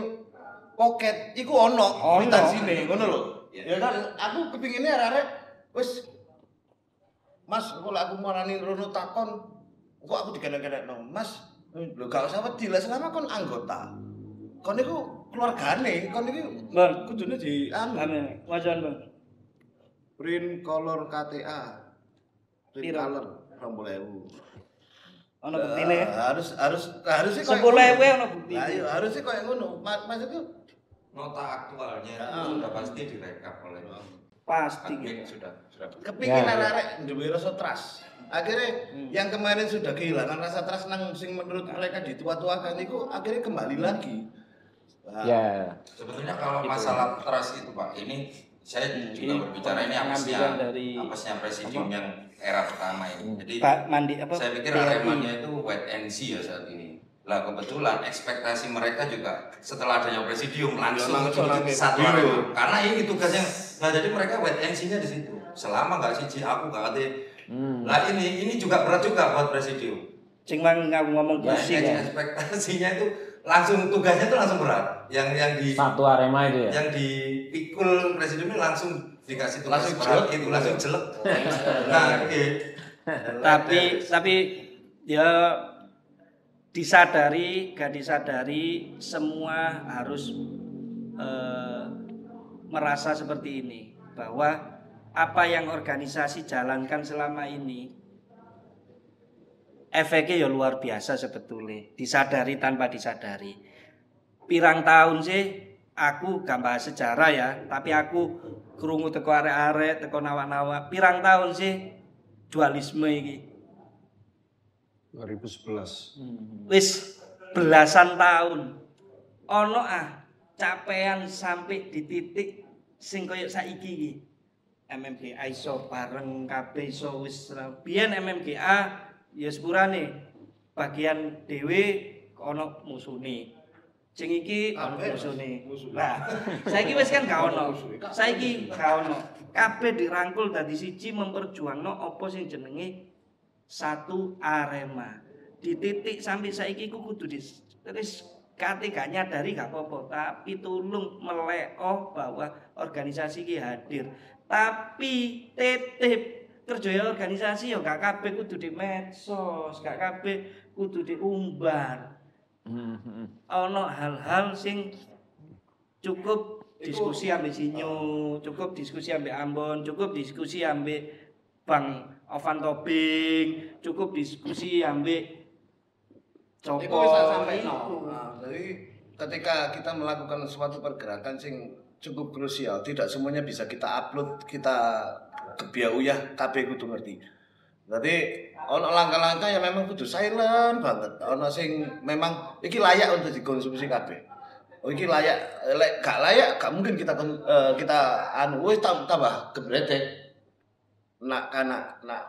poket iku ono kwitansiné ngono lho. Ya kan aku kepinginnya arek wis Mas, kalau aku marani rono takon, kok aku digandeng-gandeng Mas, lho gak usah wedi lah selama kon anggota. Kon niku keluargane, kon niku Bang, kudune di ane wajan Bang. print color KTA. Print Piro? color 20.000. Ono buktine. Harusnya 10.000 ono bukti. Ayo, harusnya koyo ngono. Maksudku Nota aktualnya itu sudah pasti direkap oleh Pasti admin, gitu. sudah kepingin Ya, ya. arek duwe rasa trust. Akhirnya yang kemarin sudah kehilangan rasa trust nang sing menurut mereka ditua-tuakan itu akhirnya kembali lagi. Nah, Ya. Sebetulnya kalau masalah trust itu Pak, ini saya juga berbicara ini pengambilan dari- apesnya presidium yang era pertama ini. Jadi Pak Mandi apa? saya pikir BRI. Aremanya itu wait and see ya saat ini. Lah kebetulan ekspektasi mereka juga setelah adanya presidium langsung satu Arema. Karena ini tugasnya. Nah jadi mereka wait and see-nya di situ. Selama nggak siji aku nggak ada. Lah ini juga berat juga buat presidium. Cing mang ngomong Ya, pusing ya. ekspektasinya itu langsung tugasnya itu langsung berat. Yang di Satu Arema itu ya. yang dipikul presidium ini langsung dikasih tugas Langsung berat jelek. itu langsung jelek. Nah, Tapi ya disadari, gak disadari semua harus merasa seperti ini bahwa apa yang organisasi jalankan selama ini efeknya ya luar biasa sebetulnya, disadari tanpa disadari. Pirang tahun sih aku gak bahas sejarah ya, tapi aku krungu teko arek-arek, teko nawa-nawa. Pirang tahun sih dualisme iki. 2011. Wis belasan tahun. Ono capaian sampai di titik sing koyo saiki iki. MMGA iso bareng kabeh iso wis biyen MMGA ya sepurane bagian dhewe ono musune. Sing iki ono musune. Nah, saiki wis kan gak ono. Saiki gak ono. Kabeh dirangkul dadi siji memperjuangno apa sing jenenge satu Arema. Di titik sampai saiki ku kudu terus kate gak nyadari gak apa-apa, tapi tulung meleo bahwa organisasi ki hadir. Tapi titip kerja organisasi ya gak kabeh kudu di medsos, gak kabeh kudu diumbar. Ono hal-hal sing cukup diskusi ambek Sinyo, cukup diskusi ambek Ambon, cukup diskusi ambek Bang Ovan Tobing, cukup diskusi ambek Iku Copo. wis tak sampeno. Nah, jadi ketika kita melakukan suatu pergerakan sing cukup krusial, tidak semuanya bisa kita upload, kita kebiauyah kabeh kudu ngerti. Jadi ono langkah-langkah yang memang kudu silent banget. Ono sing memang iki layak untuk dikonsumsi kabeh. Oh iki layak, lek gak layak gak mungkin kita anu wis tambah gebredek. Nak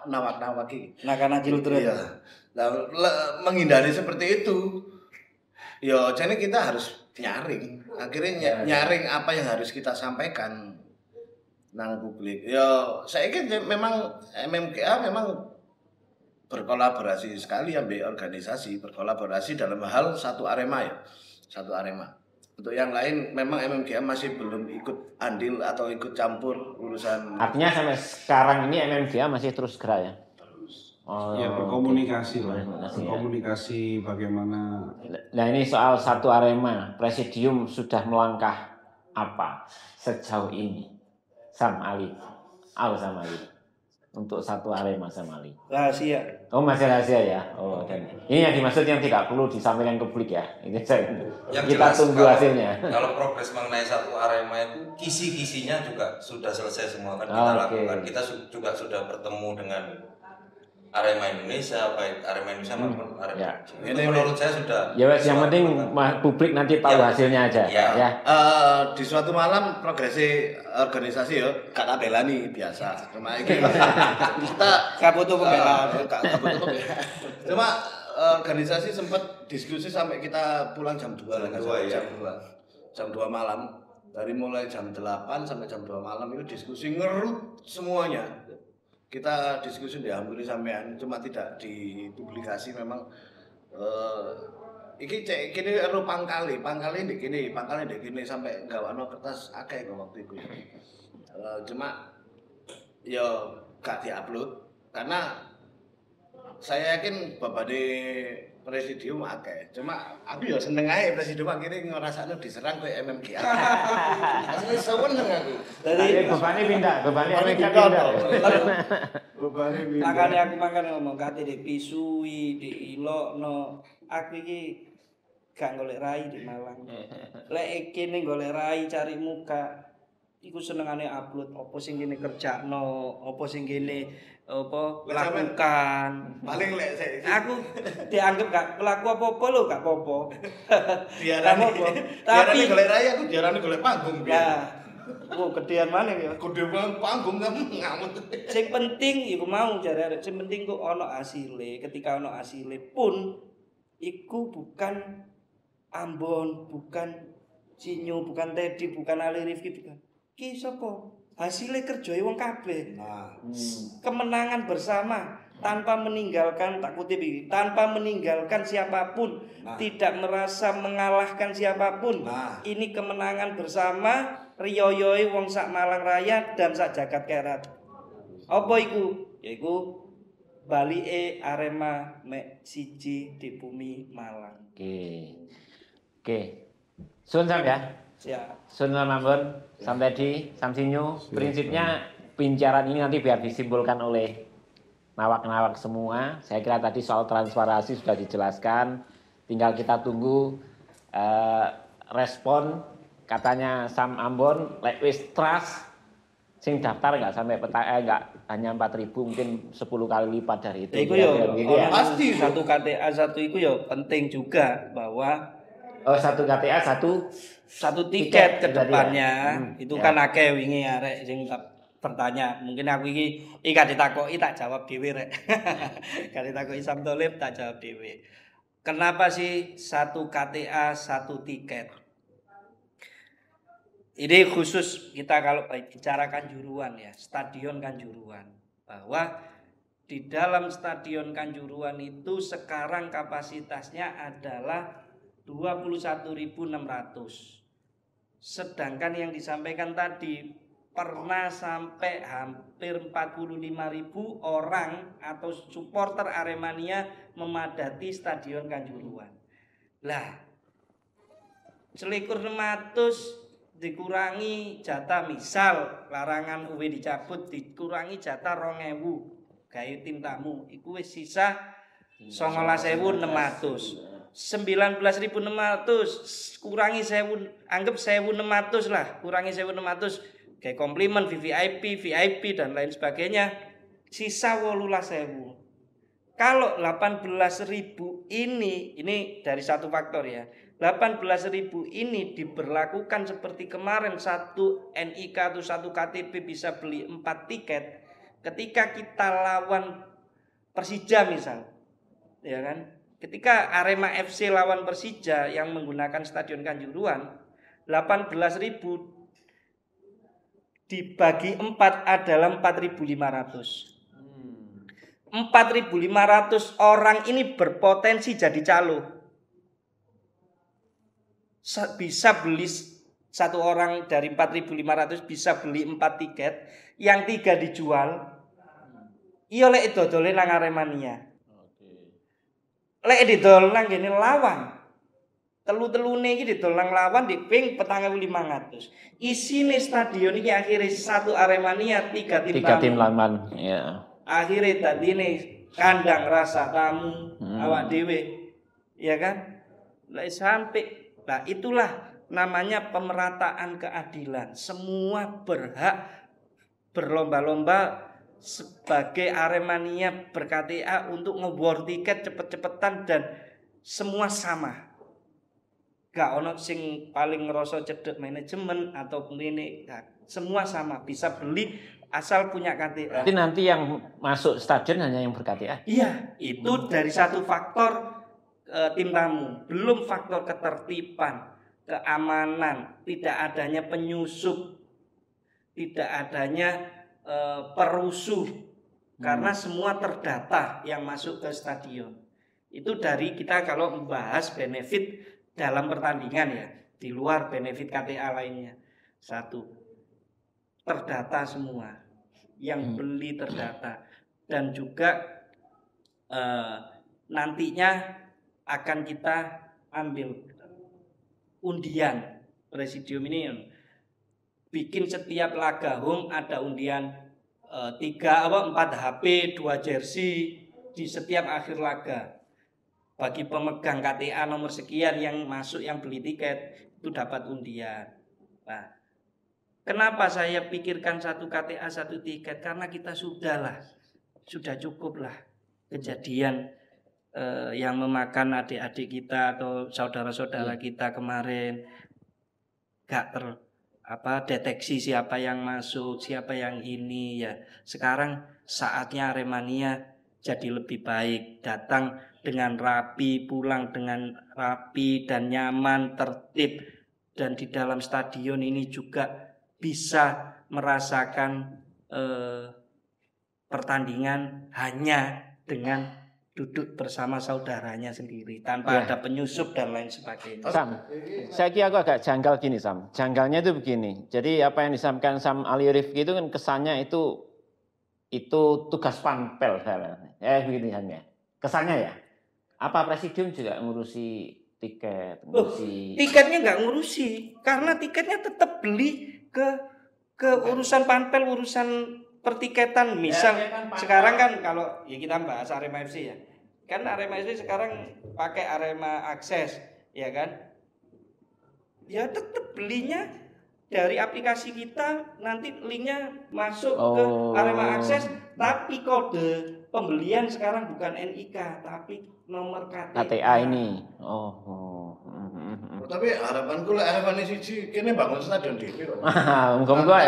nawak-nawak iki. Nah karena jiltret. Iya. Nah, menghindari seperti itu, ya jadi kita harus nyaring. Akhirnya nyaring apa yang harus kita sampaikan nang publik. Ya saya kira memang MMGA memang berkolaborasi sekali ambil organisasi, berkolaborasi dalam hal satu Arema ya, satu Arema. Untuk yang lain memang MMGA masih belum ikut andil atau ikut campur urusan. Artinya sampai sekarang ini MMGA masih terus gerak ya? Oh, Ya berkomunikasi lah, Komunikasi, ya. berkomunikasi bagaimana. Nah ini soal satu Arema, Presidium sudah melangkah apa sejauh ini? Sam Ali, Sam Ali, untuk satu Arema Sam Ali. Rahasia. Oh masih rahasia ya? Oh dan ini yang dimaksud yang tidak perlu disampaikan ke publik ya? Ini saya, Yang kita jelas, tunggu hasilnya. Kalau progres mengenai satu Arema itu kisi-kisinya juga sudah selesai semua kan kita Oke. lakukan. Kita juga sudah bertemu dengan Arema Indonesia, baik Arema Indonesia maupun Arema. Ya. Ini menurut saya sudah. Ya wes, yang penting publik nanti tahu hasilnya aja. Ya. Di suatu malam progresi organisasi ya gak belani biasa. Cuma ini kita Kabutuh pembelaan. Cuma organisasi sempat diskusi sampai kita pulang jam 2 jam 2 malam. Dari mulai jam 8 sampai jam 2 malam itu diskusi ngerut semuanya. Kita diskusi hampir sampean, cuma tidak dipublikasi memang. Iki cek kini ero pangkali ndek kene sampai gawano kertas akeh kok waktu itu. Cuma ya gak diupload karena saya yakin bapak di presidium akeh. Cuma aku ya seneng ae presidium akhirnya ngrasakno diserang koyo MMGA. Asli seneng aku. Jadi bebannya pindah. Makanya aku ngomong kate dipisui, diilokno. Aku iki gak golek rai di Malang. Lek kene golek rai cari muka. Iku senengane upload apa sing kene kerjakno, apa sing kene lakukan. Paling lek Aku dianggap gak pelaku apa-apa lho, gak apa-apa. Diarani golek rai, aku diarani golek panggung. Gedean maneh ya. Gede panggung kamu ngamut. Sing penting iku mau jare arek, sing penting kok ana asile. Ketika ana asile pun iku bukan Ambon, bukan Sinyo, bukan Teddy, bukan Ali Rifki, bukan. Ki sapa? Hasilnya kerjanya wong kabeh. Kemenangan bersama tanpa meninggalkan, tak kutip ini, tanpa meninggalkan siapapun, tidak merasa mengalahkan siapapun. Ini kemenangan bersama riyoyoi wong sak Malang Raya dan sak jagat kerat. Apa iku? Yaiku Bali Arema mek siji di bumi Malang. Oke. Sun Sam ya. Siap. Sun Ambon sampai di Samsinyo. Prinsipnya pembicaraan ini nanti biar disimpulkan oleh nawak-nawak semua. Saya kira tadi soal transparansi sudah dijelaskan. Tinggal kita tunggu respon. Katanya Sam Ambon, like wis trust, sing daftar nggak sampai nggak hanya 4.000, mungkin 10 kali lipat dari itu. Iku yo pasti satu KTA satu iku yo penting juga bahwa satu KTA satu tiket ke depannya. Itu kan akeh wingi arek sing bertanya. Mungkin aku iki gak ditakoki tak jawab dhewe rek. Gak ditakoki Sam Tholib tak jawab dhewe. Kenapa sih satu KTA satu tiket? Ini khusus kita kalau bicara Kanjuruhan ya, Stadion Kanjuruhan. Bahwa di dalam Stadion Kanjuruhan itu sekarang kapasitasnya adalah 21.600. Sedangkan yang disampaikan tadi pernah sampai hampir 45.000 orang atau supporter Aremania memadati Stadion Kanjuruhan. Lah, 1.600 dikurangi jatah, misal larangan UW dicabut, dikurangi jatah 2.000 gawe tim tamu, iku wis sisa 19.600. 19.600 kurangi 1.000, anggap 1.600 lah, kurangi 1.600 kayak komplimen VIP dan lain sebagainya, sisa 18.000. Kalau 18.000 ini dari satu faktor ya. 18.000 ini diberlakukan seperti kemarin, satu NIK atau satu KTP bisa beli 4 tiket. Ketika kita lawan Persija misal, ya kan? Ketika Arema FC lawan Persija yang menggunakan Stadion Kanjuruhan, 18.000 dibagi 4 adalah 4.500. 4.500 orang ini berpotensi jadi calo. Bisa beli satu orang dari 4.500 bisa beli 4 tiket, yang 3 dijual. Iya lek dodole nang Aremania. Lek didol nang ngene lawan. Telu-telune iki didol nang lawan di ping 4.500. Isine stadion iki akhire satu Aremania 3 tim lawan, ya. Akhire dadine kandang rasa tamu awak dhewe. Ya kan? Lek sampai nah itulah namanya pemerataan keadilan. Semua berhak berlomba-lomba sebagai Aremania ber-KTA untuk nge-war tiket cepet-cepetan dan semua sama. Gak ono sing paling ngerasa cedek manajemen atau ini, semua sama, bisa beli asal punya KTA. Jadi nanti yang masuk stadion hanya yang ber-KTA? Iya, itu dari satu faktor tim tamu, belum faktor ketertiban, keamanan, tidak adanya penyusup, tidak adanya perusuh, karena semua terdata yang masuk ke stadion. Itu dari kita kalau membahas benefit dalam pertandingan ya, di luar benefit KTA lainnya. Satu, terdata semua, yang beli terdata, dan juga nantinya akan kita ambil undian. Presidium ini bikin setiap laga home ada undian 4 HP 2 jersey di setiap akhir laga. Bagi pemegang KTA nomor sekian yang masuk, yang beli tiket itu dapat undian. Nah, kenapa saya pikirkan satu KTA satu tiket? Karena kita sudah cukup lah kejadian yang memakan adik-adik kita atau saudara-saudara kita kemarin, gak deteksi siapa yang masuk, siapa yang ini ya. Sekarang saatnya Aremania jadi lebih baik, datang dengan rapi, pulang dengan rapi dan nyaman, tertib, dan di dalam stadion ini juga bisa merasakan pertandingan hanya dengan duduk bersama saudaranya sendiri tanpa ada penyusup dan lain sebagainya. Sam, saya kira aku agak janggal gini Sam. Janggalnya itu begini. Jadi apa yang disampaikan Sam Ali Rifki itu kan kesannya itu tugas panpel begini hanya. Kesannya ya. Apa presidium juga ngurusi tiket, tiketnya nggak ngurusi, karena tiketnya tetap beli ke urusan panpel, urusan pertiketan. Misal sekarang kan kalau ya kita bahas Arema FC ya, kan Arema FC sekarang pakai Arema Akses ya kan, ya tetap belinya dari aplikasi kita, nanti linknya masuk ke Arema Akses, tapi kode pembelian sekarang bukan NIK tapi nomor KTA ini. Tapi harapanku lah Arema siji kene bangun stadion dhewe kok. Muga-muga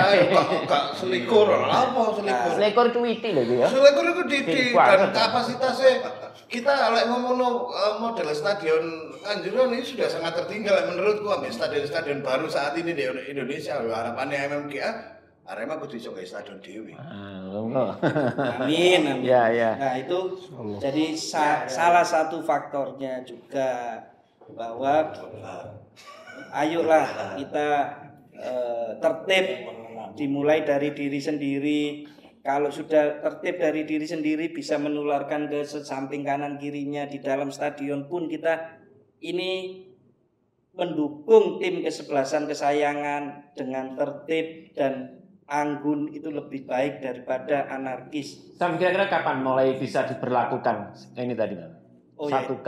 gak selikur apa selikur. Selikur cuwiti lho ya. Selikur iku titik dan kapasitasnya kita lek ngomongno model stadion Kanjuruhan ini sudah sangat tertinggal menurutku ambil stadion-stadion baru saat ini di Indonesia. Harapannya MMKA Arema kudu iso gawe stadion dhewe. Amin. Ya. Nah, itu jadi salah satu faktornya juga bahwa ayolah kita tertib, dimulai dari diri sendiri. Kalau sudah tertib dari diri sendiri bisa menularkan ke samping kanan kirinya. Di dalam stadion pun kita ini mendukung tim kesebelasan kesayangan dengan tertib dan anggun, itu lebih baik daripada anarkis. Sam, kira-kira kapan mulai bisa diberlakukan ini tadi? Satu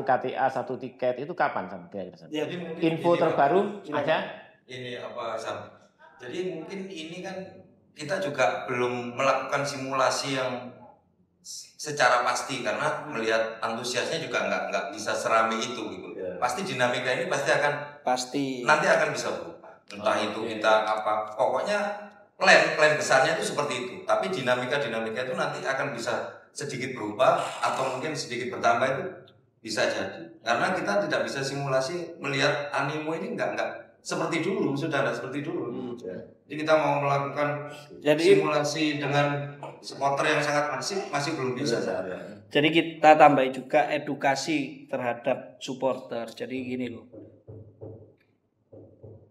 KTA, satu tiket itu kapan Sam? Ya, info terbaru ada? Ini apa Sam? Jadi mungkin ini kan kita juga belum melakukan simulasi yang secara pasti karena melihat antusiasnya juga nggak bisa serame itu gitu. Pasti dinamika ini pasti nanti akan bisa berubah. Entah itu kita apa, pokoknya plan besarnya itu seperti itu. Tapi dinamika itu nanti akan bisa sedikit berubah atau mungkin sedikit bertambah, itu bisa jadi. Karena kita tidak bisa simulasi melihat animo ini nggak seperti dulu, sudah tidak seperti dulu. Jadi kita mau melakukan simulasi dengan supporter yang sangat masih belum bisa. Jadi kita tambah juga edukasi terhadap supporter. Jadi gini loh,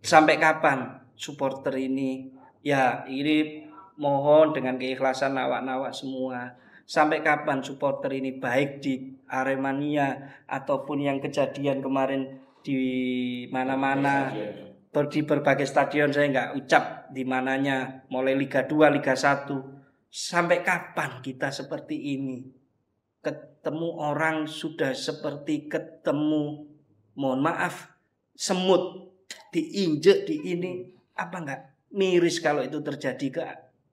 sampai kapan supporter ini? Ya ini mohon dengan keikhlasan nawak-nawak semua. Sampai kapan supporter ini, baik di Aremania ataupun yang kejadian kemarin di mana-mana, di berbagai stadion, saya nggak ucap di mananya, mulai Liga 2, Liga 1. Sampai kapan kita seperti ini? Ketemu orang sudah seperti ketemu, mohon maaf, semut diinjek di ini, apa enggak miris kalau itu terjadi ke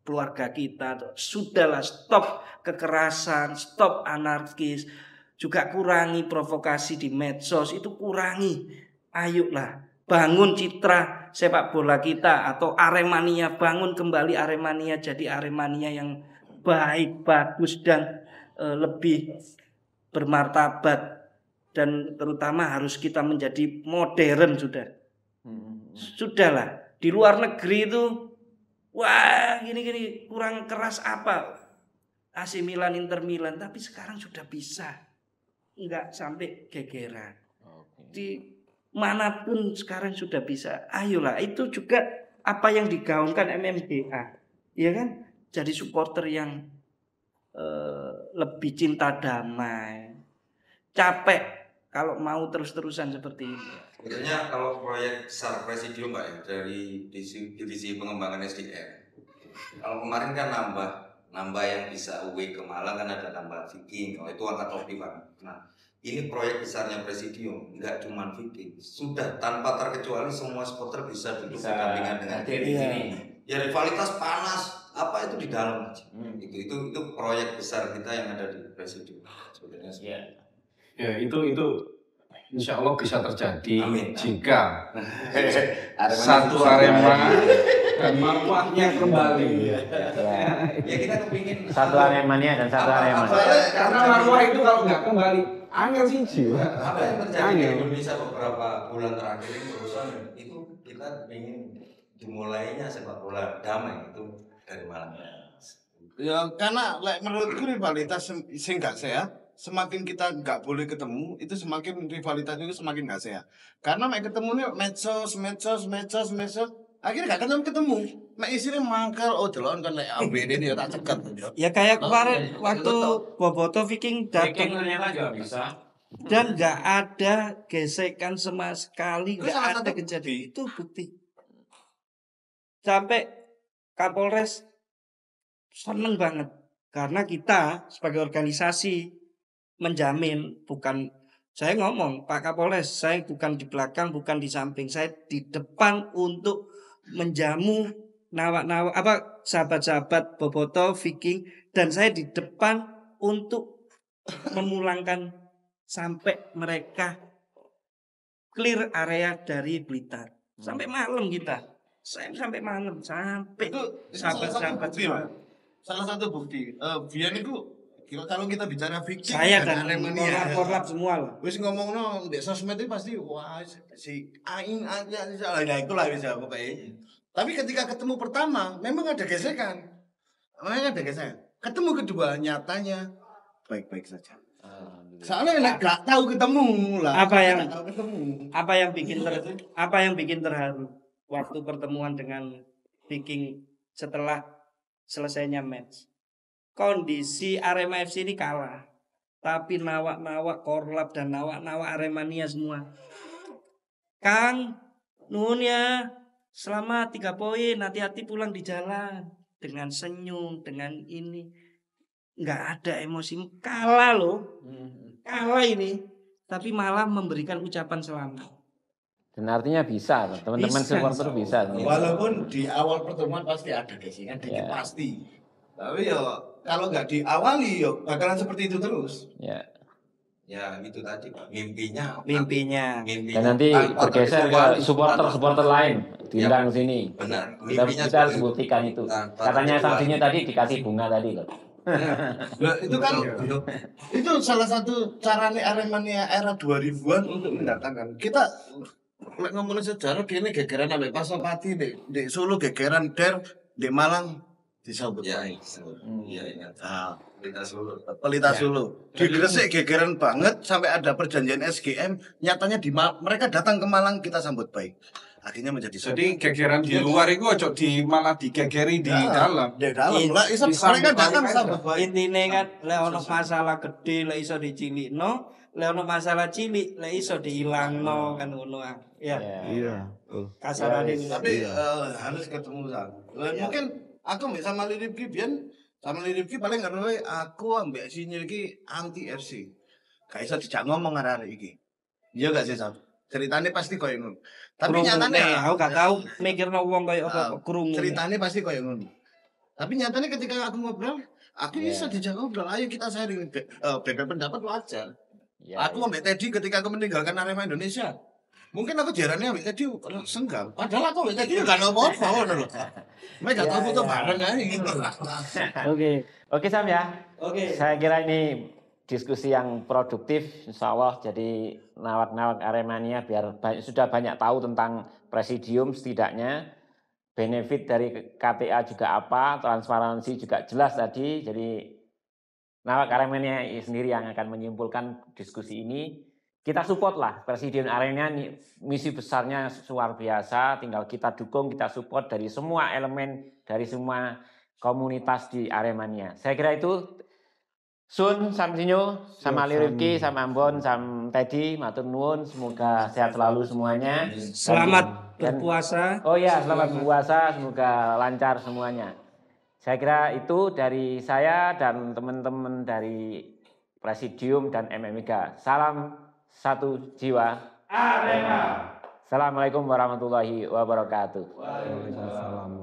keluarga kita. Sudahlah, stop kekerasan, stop anarkis, juga kurangi provokasi di medsos, itu kurangi. Ayolah, bangun citra sepak bola kita atau Aremania, bangun kembali Aremania jadi Aremania yang baik, bagus dan lebih bermartabat, dan terutama harus kita menjadi modern sudah. Sudahlah, di luar negeri itu wah gini kurang keras apa AC Milan, Inter Milan, tapi sekarang sudah bisa, nggak sampai gegeran. Di manapun sekarang sudah bisa. Ayolah, itu juga apa yang digaungkan MMGA, ya kan? Jadi supporter yang lebih cinta damai. Capek kalau mau terus-terusan seperti ini. Sebenarnya kalau proyek besar Presidium Pak ya, dari divisi pengembangan SDM. Kalau kemarin kan nambah yang bisa away ke Malang kan ada nambah Viking. Kalau itu angkat topi Pak. Nah, ini proyek besarnya Presidium, nggak cuma Viking. Sudah tanpa terkecuali semua supporter bisa duduk berdampingan dengan di sini. Ya rivalitas panas apa itu di dalam aja. Itu proyek besar kita yang ada di Presidium sebenarnya. Ya itu insya Allah bisa terjadi. Amin. Jika satu Arema dan marwahnya kembali. Ya kita kepingin Satu Aremania dan satu Arema. Karena marwah itu kalau nggak kembali angel sih jiwa. apa yang terjadi di Indonesia beberapa bulan terakhir ini terusan itu kita ingin dimulainya sepak bola damai itu dari Malang. Ya karena menurutku rivalitas sing gak sehat, semakin kita nggak boleh ketemu itu semakin rivalitas itu semakin gak sehat. Karena mek ketemu nih medsos, akhirnya gak ketemu. Mek isinya mangkal, oh delon kan lek ABD dia tak cekat. Ya kayak kemarin waktu Boboto Viking datang ternyata juga bisa. dan nggak ada gesekan sama sekali, Itu nggak salah ada satu kejadian. Itu bukti. Sampai Kapolres seneng banget karena kita sebagai organisasi menjamin, bukan saya ngomong Pak Kapolres, saya bukan di belakang, bukan di samping, saya di depan untuk menjamu sahabat-sahabat Boboto Viking, dan saya di depan untuk memulangkan sampai mereka clear area dari Blitar. Sampai malam kita. Saya sampai malam, sampai Itu sahabat-sahabat salah satu bukti. Biar itu kalau kita bicara Viking saya dan Aremania, korlap semua lah. wis ngomongno di sosmed itu pasti wah si aing aja nah itulah bisa pokoknya. Tapi ketika ketemu pertama memang ada gesekan. Ketemu kedua nyatanya baik-baik saja. Soalnya gak tahu ketemu lah. Apa yang bikin terharu waktu pertemuan dengan Viking setelah selesainya match. Kondisi Arema FC ini kalah, tapi nawak-nawak Korlap dan nawak-nawak Aremania semua. Kang, nuhun ya, selamat 3 poin, hati-hati pulang di jalan. Dengan senyum, dengan ini. Nggak ada emosi, kalah loh. Kalah ini, tapi malah memberikan ucapan selamat. Dan artinya bisa, teman-teman Bisa, supporter bisa. Walaupun di awal pertemuan pasti ada gesekan dikit pasti. Tapi ya kalau nggak diawali ya bakalan seperti itu terus. Ya itu tadi Pak, mimpinya. Dan nanti bergeser ke supporter lain diundang sini. Benar. Kita harus buktikan itu. Katanya sanksinya tadi dikasih bunga tadi loh. Nah, itu kan itu salah satu caranya Aremania era 2000-an untuk mendatangkan. Kita ngomongin sejarah kini gegeran ambek Pasopati di Solo gegeran Der di Malang disambut. Ya, iya ingat. Pelita Solo. Di Gresik gegeran banget sampai ada perjanjian SGM. Nyatanya mereka datang ke Malang kita sambut baik. Akhirnya menjadi Jadi gegeran di luar itu ojo malah digegeri di dalam. Di dalam lah, mereka datang sambut baik. Intine kan lek ono masalah gede lek iso dicilikno, lek ono masalah cilik lek iso diilangno kan ngono ah. Ya. Iya. Kasarane Tapi harus ketemu sama. Mungkin aku sama Liripki paling ngeroe aku ambek Sinyo iki anti FC. Gak iso dijak ngomong arek iki. Iya gak sih Sam? Ceritanya pasti koyo ngono. Tapi nyatane aku gak tahu mikirno wong koyo apa krungu. Ceritanya pasti koyo ngono. Tapi nyatanya ketika aku ngobrol, aku bisa diajak ngobrol. Ayo kita sharing beda pendapat wajar. Aku ambek Teddy ketika aku meninggalkan Arema Indonesia. Mungkin aku jarane ambek Teddy senggang. Padahal aku ambek Teddy enggak apa-apa ngono lho. Mek gak tahu foto bareng kan gitu. Oke Sam ya. Oke. Saya kira ini diskusi yang produktif, insya Allah. Jadi nawak-nawak Aremania biar sudah banyak tahu tentang presidium setidaknya. Benefit dari KTA juga apa, transparansi juga jelas tadi. Jadi nawak Aremania sendiri yang akan menyimpulkan diskusi ini. Kita support lah Presidium Aremania, misi besarnya luar biasa. Tinggal kita dukung, kita support dari semua elemen, dari semua komunitas di Aremania. Saya kira itu. Sun, Sam Sinyo, sama Liriki, sama Ambon, sama Teddy, matur nuwun, semoga sehat selalu semuanya. Selamat berpuasa. Oh ya, selamat berpuasa, semoga lancar semuanya. Saya kira itu dari saya dan teman-teman dari Presidium dan MMIK. Salam satu jiwa. Arema. Assalamualaikum warahmatullahi wabarakatuh. Waalaikumsalam.